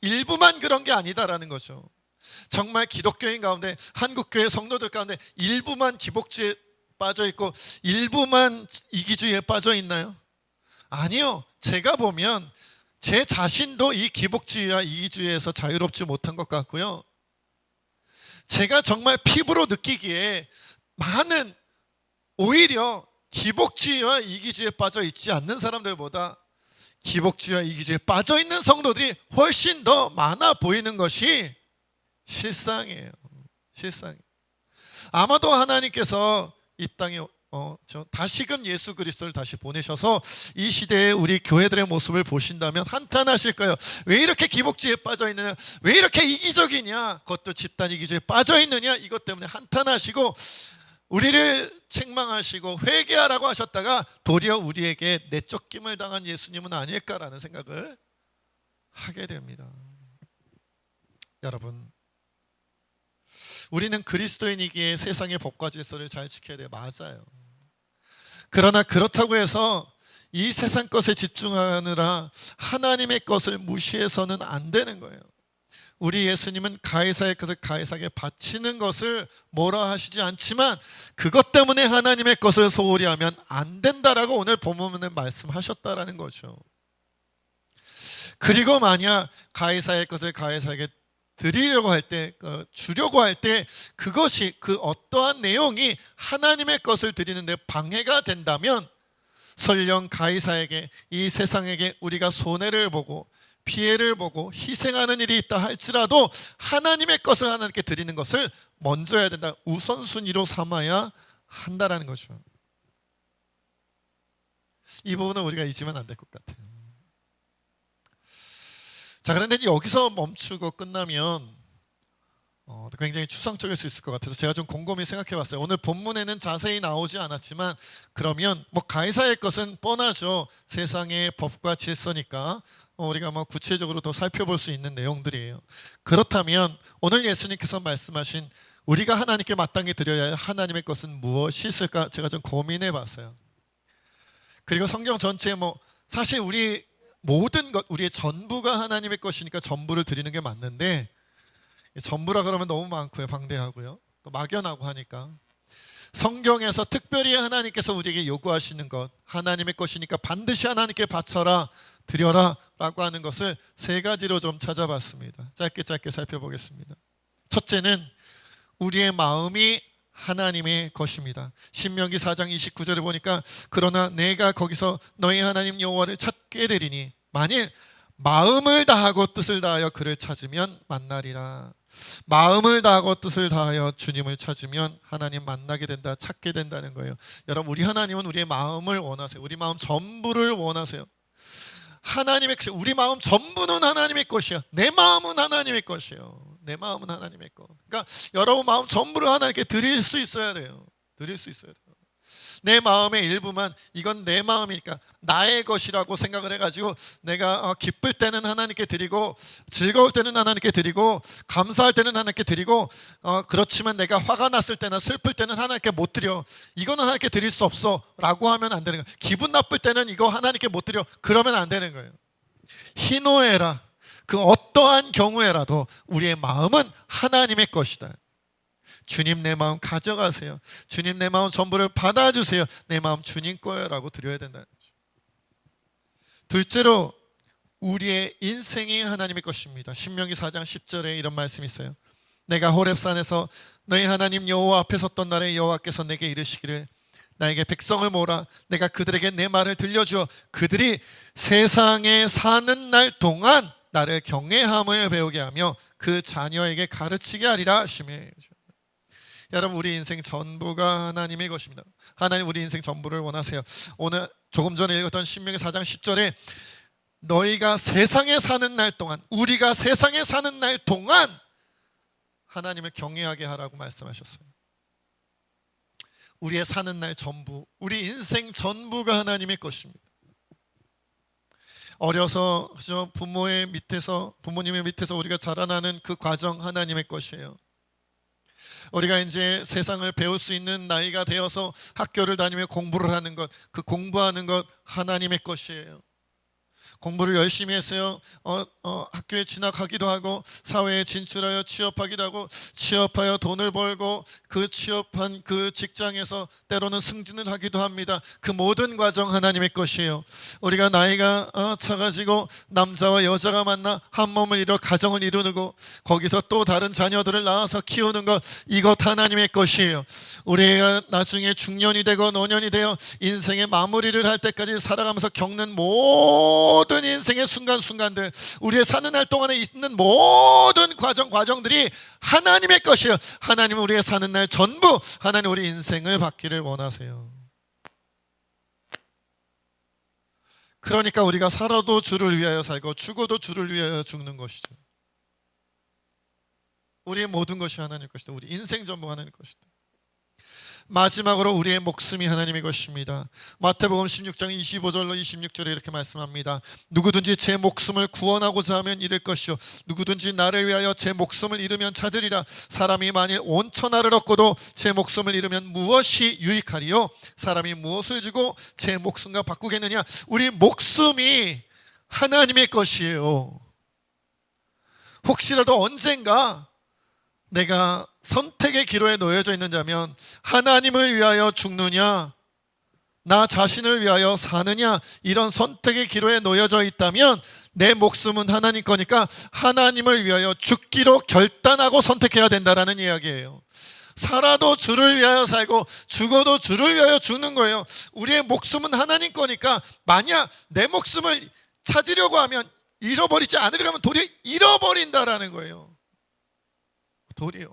일부만 그런 게 아니다라는 거죠. 정말 기독교인 가운데, 한국교회 성도들 가운데 일부만 기복주의에 빠져 있고 일부만 이기주의에 빠져 있나요? 아니요. 제가 보면 제 자신도 이 기복주의와 이기주의에서 자유롭지 못한 것 같고요. 제가 정말 피부로 느끼기에 많은, 오히려 기복주의와 이기주의에 빠져 있지 않는 사람들보다 기복주의와 이기주의에 빠져 있는 성도들이 훨씬 더 많아 보이는 것이 실상이에요. 실상이에요. 아마도 하나님께서 이 땅에 다시금 예수 그리스도를 다시 보내셔서 이 시대의 우리 교회들의 모습을 보신다면 한탄하실 거예요. 왜 이렇게 기복주의에 빠져 있느냐, 왜 이렇게 이기적이냐, 그것도 집단 이기주의에 빠져 있느냐, 이것 때문에 한탄하시고 우리를 책망하시고 회개하라고 하셨다가 도리어 우리에게 내쫓김을 당한 예수님은 아닐까라는 생각을 하게 됩니다. 여러분, 우리는 그리스도인이기에 세상의 법과 질서를 잘 지켜야 돼요. 맞아요. 그러나 그렇다고 해서 이 세상 것에 집중하느라 하나님의 것을 무시해서는 안 되는 거예요. 우리 예수님은 가이사의 것을 가이사에게 바치는 것을 뭐라 하시지 않지만 그것 때문에 하나님의 것을 소홀히 하면 안 된다라고 오늘 본문에 말씀하셨다라는 거죠. 그리고 만약 가이사의 것을 가이사에게 드리려고 할 때, 주려고 할 때 그것이, 그 어떠한 내용이 하나님의 것을 드리는데 방해가 된다면 설령 가이사에게, 이 세상에게 우리가 손해를 보고 피해를 보고 희생하는 일이 있다 할지라도 하나님의 것을 하나님께 드리는 것을 먼저 해야 된다, 우선순위로 삼아야 한다라는 거죠. 이 부분은 우리가 잊으면 안 될 것 같아요. 자, 그런데 여기서 멈추고 끝나면 굉장히 추상적일 수 있을 것 같아서 제가 좀 곰곰이 생각해 봤어요. 오늘 본문에는 자세히 나오지 않았지만 그러면 가이사의 것은 뻔하죠. 세상의 법과 질서니까 우리가 구체적으로 더 살펴볼 수 있는 내용들이에요. 그렇다면 오늘 예수님께서 말씀하신 우리가 하나님께 마땅히 드려야 할 하나님의 것은 무엇이 있을까 제가 좀 고민해 봤어요. 그리고 성경 전체에 사실 우리 모든 것, 우리의 전부가 하나님의 것이니까 전부를 드리는 게 맞는데 전부라 그러면 너무 많고요, 방대하고요, 또 막연하고 하니까 성경에서 특별히 하나님께서 우리에게 요구하시는 것, 하나님의 것이니까 반드시 하나님께 바쳐라, 드려라 라고 하는 것을 세 가지로 좀 찾아봤습니다. 짧게 살펴보겠습니다. 첫째는 우리의 마음이 하나님의 것입니다. 신명기 4장 29절에 보니까 그러나 내가 거기서 너희 하나님 여호와를 찾게 되리니 만일 마음을 다하고 뜻을 다하여 그를 찾으면 만나리라. 마음을 다하고 뜻을 다하여 주님을 찾으면 하나님 만나게 된다, 찾게 된다는 거예요. 여러분, 우리 하나님은 우리의 마음을 원하세요. 우리 마음 전부를 원하세요. 하나님의 것이, 우리 마음 전부는 하나님의 것이야. 내 마음은 하나님의 것이에요. 내 마음은 하나님의 것. 그러니까 여러분 마음 전부를 하나님께 드릴 수 있어야 돼요. 드릴 수 있어야 돼요. 내 마음의 일부만 이건 내 마음이니까 나의 것이라고 생각을 해가지고 내가 기쁠 때는 하나님께 드리고 즐거울 때는 하나님께 드리고 감사할 때는 하나님께 드리고 그렇지만 내가 화가 났을 때나 슬플 때는 하나님께 못 드려. 이거는 하나님께 드릴 수 없어 라고 하면 안 되는 거예요. 기분 나쁠 때는 이거 하나님께 못 드려. 그러면 안 되는 거예요. 희노애라, 그 어떠한 경우에라도 우리의 마음은 하나님의 것이다. 주님 내 마음 가져가세요. 주님 내 마음 전부를 받아주세요. 내 마음 주님 거예요 라고 드려야 된다는 거죠. 둘째로 우리의 인생이 하나님의 것입니다. 신명기 4장 10절에 이런 말씀이 있어요. 내가 호렙산에서 너희 하나님 여호와 앞에 섰던 날에 여호와께서 내게 이르시기를 나에게 백성을 모으라. 내가 그들에게 내 말을 들려주어 그들이 세상에 사는 날 동안 나를 경외함을 배우게 하며 그 자녀에게 가르치게 하리라 하시매. 여러분, 우리 인생 전부가 하나님의 것입니다. 하나님 우리 인생 전부를 원하세요. 오늘 조금 전에 읽었던 신명기 4장 10절에 너희가 세상에 사는 날 동안, 우리가 세상에 사는 날 동안 하나님을 경외하게 하라고 말씀하셨어요. 우리의 사는 날 전부, 우리 인생 전부가 하나님의 것입니다. 어려서 부모님의 밑에서 우리가 자라나는 그 과정 하나님의 것이에요. 우리가 이제 세상을 배울 수 있는 나이가 되어서 학교를 다니며 공부를 하는 것, 그 공부하는 것 하나님의 것이에요. 공부를 열심히 했어요. 학교에 진학하기도 하고 사회에 진출하여 취업하기도 하고 취업하여 돈을 벌고 그 취업한 그 직장에서 때로는 승진을 하기도 합니다. 그 모든 과정 하나님의 것이에요. 우리가 나이가 차가지고 남자와 여자가 만나 한 몸을 이뤄 가정을 이루고 거기서 또 다른 자녀들을 낳아서 키우는 것, 이것 하나님의 것이에요. 우리가 나중에 중년이 되고 노년이 되어 인생의 마무리를 할 때까지 살아가면서 겪는 모든 인생의 순간순간들, 우리의 사는 날 동안에 있는 모든 과정들이 하나님의 것이에요. 하나님은 우리의 사는 날 전부 하나님 우리 인생을 받기를 원하세요. 그러니까 우리가 살아도 주를 위하여 살고 죽어도 주를 위하여 죽는 것이죠. 우리의 모든 것이 하나님의 것이다. 우리 인생 전부가 하나님의 것이다. 마지막으로 우리의 목숨이 하나님의 것입니다. 마태복음 16장 25절로 26절에 이렇게 말씀합니다. 누구든지 제 목숨을 구원하고자 하면 잃을 것이요 누구든지 나를 위하여 제 목숨을 잃으면 찾으리라. 사람이 만일 온 천하를 얻고도 제 목숨을 잃으면 무엇이 유익하리요? 사람이 무엇을 주고 제 목숨과 바꾸겠느냐? 우리 목숨이 하나님의 것이에요. 혹시라도 언젠가 내가 선택의 기로에 놓여져 있는 자면 하나님을 위하여 죽느냐 나 자신을 위하여 사느냐, 이런 선택의 기로에 놓여져 있다면 내 목숨은 하나님 거니까 하나님을 위하여 죽기로 결단하고 선택해야 된다라는 이야기예요. 살아도 주를 위하여 살고 죽어도 주를 위하여 죽는 거예요. 우리의 목숨은 하나님 거니까 만약 내 목숨을 찾으려고 하면 잃어버리지 않으려고 하면 도리어 잃어버린다라는 거예요. 도리어.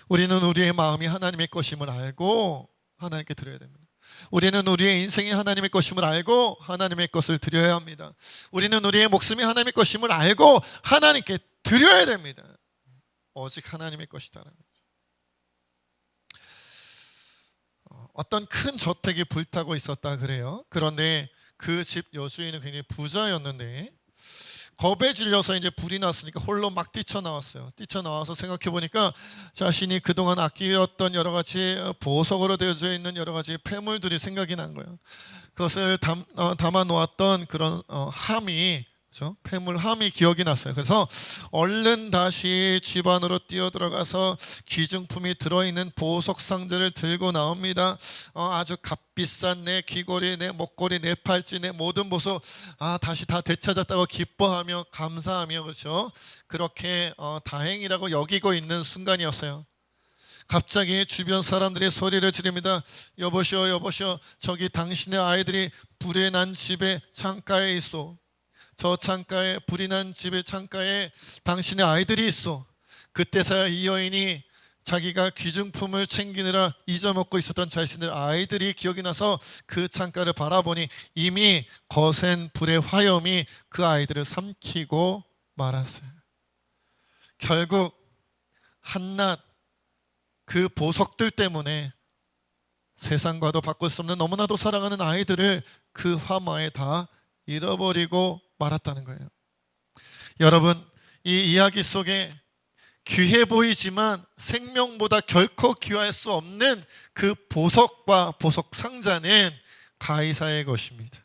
우리는 우리의 마음이 하나님의 것임을 알고 하나님께 드려야 됩니다. 우리는 우리의 인생이 하나님의 것임을 알고 하나님의 것을 드려야 합니다. 우리는 우리의 목숨이 하나님의 것임을 알고 하나님께 드려야 됩니다. 오직 하나님의 것이다라는 거죠. 어떤 큰 저택이 불타고 있었다 그래요. 그런데 그 집 여주인은 굉장히 부자였는데 겁에 질려서 이제 불이 났으니까 홀로 막 뛰쳐나왔어요. 뛰쳐나와서 생각해 보니까 자신이 그동안 아끼었던 여러 가지 보석으로 되어져 있는 여러 가지 폐물들이 생각이 난 거예요. 그것을 담아 놓았던 그런 함이, 그렇죠? 폐물 함이 기억이 났어요. 그래서 얼른 다시 집 안으로 뛰어 들어가서 귀중품이 들어있는 보석 상자를 들고 나옵니다. 아주 값비싼 내 귀걸이, 내 목걸이, 내 팔찌, 내 모든 보석 다시 다 되찾았다고 기뻐하며 감사하며, 그렇죠? 그렇게 다행이라고 여기고 있는 순간이었어요. 갑자기 주변 사람들이 소리를 지릅니다. 여보시오, 여보시오, 저기 당신의 아이들이 불에 난 집의 창가에 있어. 저 창가에, 불이 난 집의 창가에 당신의 아이들이 있어. 그때서야 이 여인이 자기가 귀중품을 챙기느라 잊어먹고 있었던 자신의 아이들이 기억이 나서 그 창가를 바라보니 이미 거센 불의 화염이 그 아이들을 삼키고 말았어요. 결국 한낱 그 그 보석들 때문에 세상과도 바꿀 수 없는 너무나도 사랑하는 아이들을 그 화마에 다 잃어버리고 말았다는 거예요. 여러분, 이 이야기 속에 귀해 보이지만 생명보다 결코 귀할 수 없는 그 보석과 보석 상자는 가이사의 것입니다.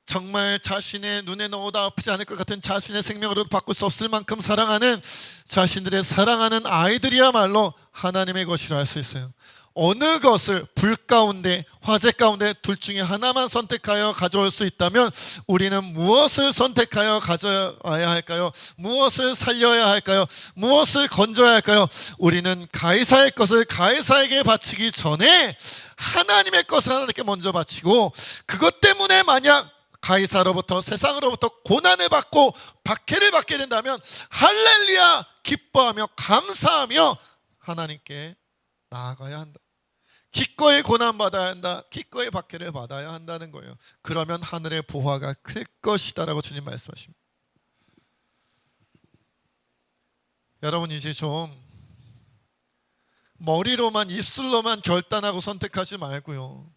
정말 자신의 눈에 넣어도 아프지 않을 것 같은 자신의 생명으로 바꿀 수 없을 만큼 사랑하는 자신들의 사랑하는 아이들이야말로 하나님의 것이라 할 수 있어요. 어느 것을 불 가운데 화재 가운데 둘 중에 하나만 선택하여 가져올 수 있다면 우리는 무엇을 선택하여 가져와야 할까요? 무엇을 살려야 할까요? 무엇을 건져야 할까요? 우리는 가이사의 것을 가이사에게 바치기 전에 하나님의 것을 하나님께 먼저 바치고, 그것 때문에 만약 가이사로부터 세상으로부터 고난을 받고 박해를 받게 된다면 할렐루야 기뻐하며 감사하며 하나님께 나아가야 한다. 기꺼이 고난받아야 한다. 기꺼이 박해를 받아야 한다는 거예요. 그러면 하늘의 보화가 클 것이다라고 주님 말씀하십니다. 여러분, 이제 좀 머리로만 입술로만 결단하고 선택하지 말고요,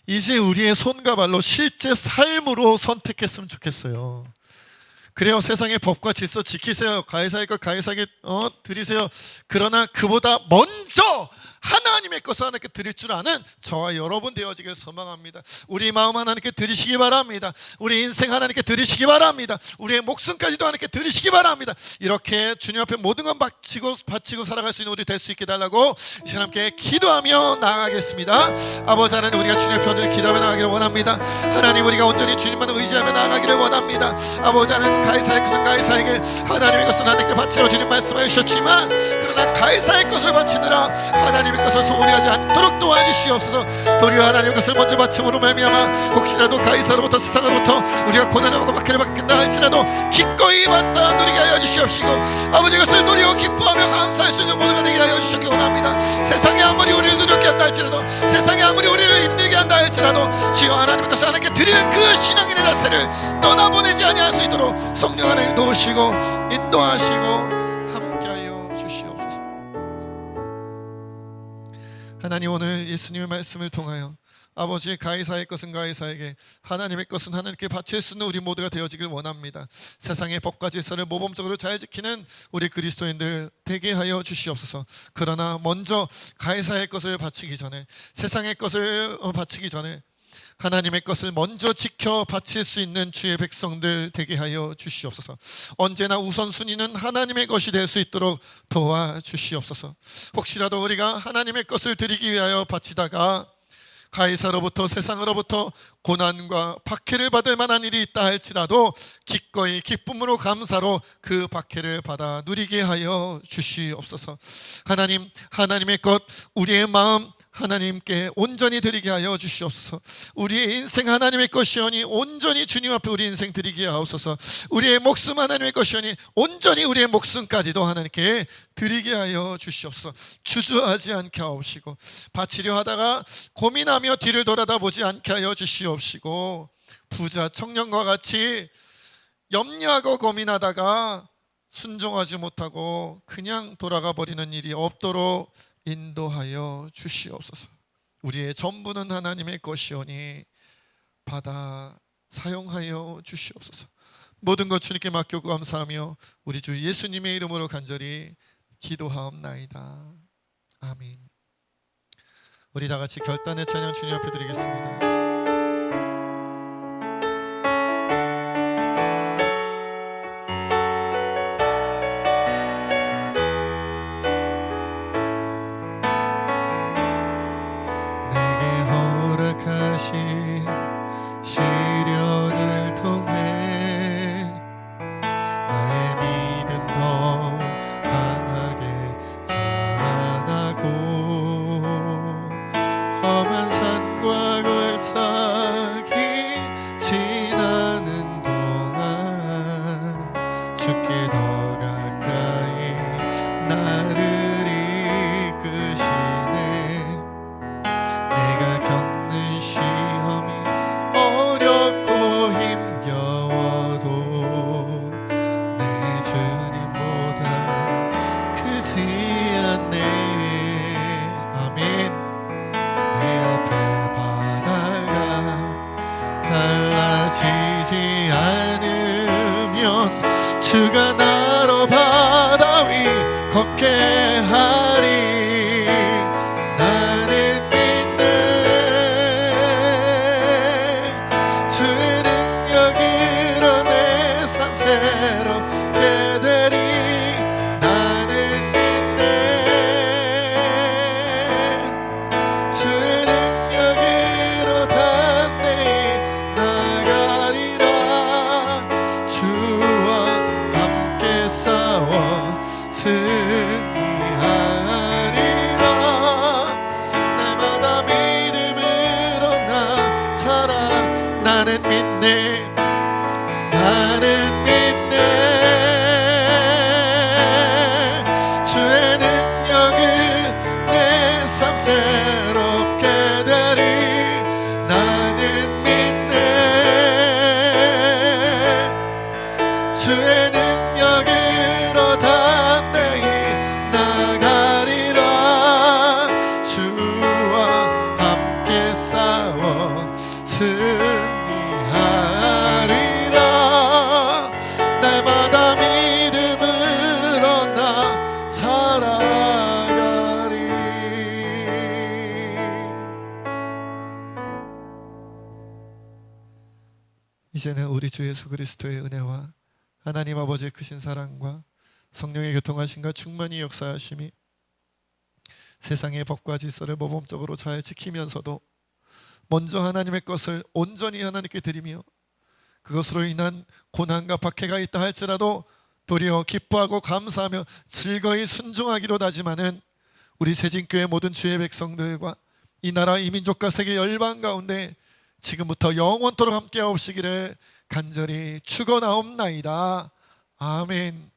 이제 우리의 손과 발로 실제 삶으로 선택했으면 좋겠어요. 그래요. 세상의 법과 질서 지키세요. 가이사의 것 가이사에게 드리세요. 그러나 그보다 먼저 하나님의 것을 하나님께 드릴 줄 아는 저와 여러분 되어지길 소망합니다. 우리 마음 하나님께 드리시기 바랍니다. 우리 인생 하나님께 드리시기 바랍니다. 우리의 목숨까지도 하나님께 드리시기 바랍니다. 이렇게 주님 앞에 모든 건 바치고 살아갈 수 있는 우리 될 수 있게 달라고 이 시간 함께 기도하며 나아가겠습니다. 아버지 하나님, 우리가 주님의 편을 기도하며 나아가기를 원합니다. 하나님, 우리가 온전히 주님만 의지하며 나아가기를 원합니다. 아버지 하나님, 가이사의 것은 가이사에게, 하나님의 것은 하나님께 바치라고 주님 말씀하여 주셨지만, 그러나 가이사의 것을 바치느라 하나님의 것을 소홀히 하지 않도록 도와주시옵소서. 도리어 하나님의 것을 먼저 바침으로 말미암아 혹시라도 가이사로부터 세상으로부터 우리가 고난을 받고 박해를 받겠다 할지라도 기꺼이 받다 누리게 하여 주시옵시고, 아버지 것을 누리고 기뻐하며 감사할 수 있는 모두가 되게 하여 주시기 원합니다. 세상이 아무리 우리를 두렵게 한다 할지라도, 세상이 아무리 우리를 힘들게 한다 할지라도 주여 하나님의 것을 하나님께 드리는 그 신앙의 자세를 떠나보내지 아니할 수 있도록 성령 하나님 도우시고 인도하시고 함께하여 주시옵소서. 하나님, 오늘 예수님의 말씀을 통하여 아버지, 가이사의 것은 가이사에게, 하나님의 것은 하나님께 바칠 수 있는 우리 모두가 되어지길 원합니다. 세상의 법과 질서를 모범적으로 잘 지키는 우리 그리스도인들 되게 하여 주시옵소서. 그러나 먼저 가이사의 것을 바치기 전에, 세상의 것을 바치기 전에 하나님의 것을 먼저 지켜 바칠 수 있는 주의 백성들 되게 하여 주시옵소서. 언제나 우선순위는 하나님의 것이 될 수 있도록 도와주시옵소서. 혹시라도 우리가 하나님의 것을 드리기 위하여 바치다가 가이사로부터 세상으로부터 고난과 박해를 받을 만한 일이 있다 할지라도 기꺼이 기쁨으로 감사로 그 박해를 받아 누리게 하여 주시옵소서. 하나님, 하나님의 것 우리의 마음 하나님께 온전히 드리게 하여 주시옵소서. 우리의 인생 하나님의 것이오니 온전히 주님 앞에 우리 인생 드리게 하옵소서. 우리의 목숨 하나님의 것이오니 온전히 우리의 목숨까지도 하나님께 드리게 하여 주시옵소서. 주저하지 않게 하옵시고, 바치려 하다가 고민하며 뒤를 돌아다 보지 않게 하여 주시옵시고, 부자 청년과 같이 염려하고 고민하다가 순종하지 못하고 그냥 돌아가 버리는 일이 없도록 인도하여 주시옵소서. 우리의 전부는 하나님의 것이오니 받아 사용하여 주시옵소서. 모든 것 주님께 맡기고 감사하며 우리 주 예수님의 이름으로 간절히 기도하옵나이다. 아멘. 우리 다 같이 결단의 찬양 주님 앞에 드리겠습니다. 시련을 통해 나의 믿음 더 강하게 자라나고, 험한 산과 골짜기 지나는 동안 주께 더 가까이 나를 이끄시네. 내가 겪는 시험이 어렵고 힘겨워도 내 주님보다 크지 않네. 아멘. 내 앞에 바다가 갈라지지 않으면 주가 나로 바다 위 걷게 하리. 나는 믿네. 주의 능력으로 내 삶 새롭게 되리. 나는 믿네. 주의 능력으로 담대히 나가리라. 주와 함께 싸워 승리하리라. 날마다 믿음으로 나 살아. 나는 믿네. 나는 믿네. 주의 능력은 내 삶 새롭게 되리. 나는 믿네. 주의 능력으로 담대히 나가리라. 주와 함께 싸워 승리하리라. 날마다 믿음으로 나 살아가리. 이제는 우리 주 예수 그리스도의 은혜와 하나님 아버지의 크신 사랑과 성령의 교통하심과 충만히 역사하심이 세상의 법과 질서를 모범적으로 잘 지키면서도 먼저 하나님의 것을 온전히 하나님께 드리며 그것으로 인한 고난과 박해가 있다 할지라도 도리어 기뻐하고 감사하며 즐거이 순종하기로 다짐하는 우리 새진교회 모든 주의 백성들과 이 나라 이 민족과 세계 열방 가운데 지금부터 영원토록 함께 하옵시기를 간절히 축원하옵나이다. 아멘.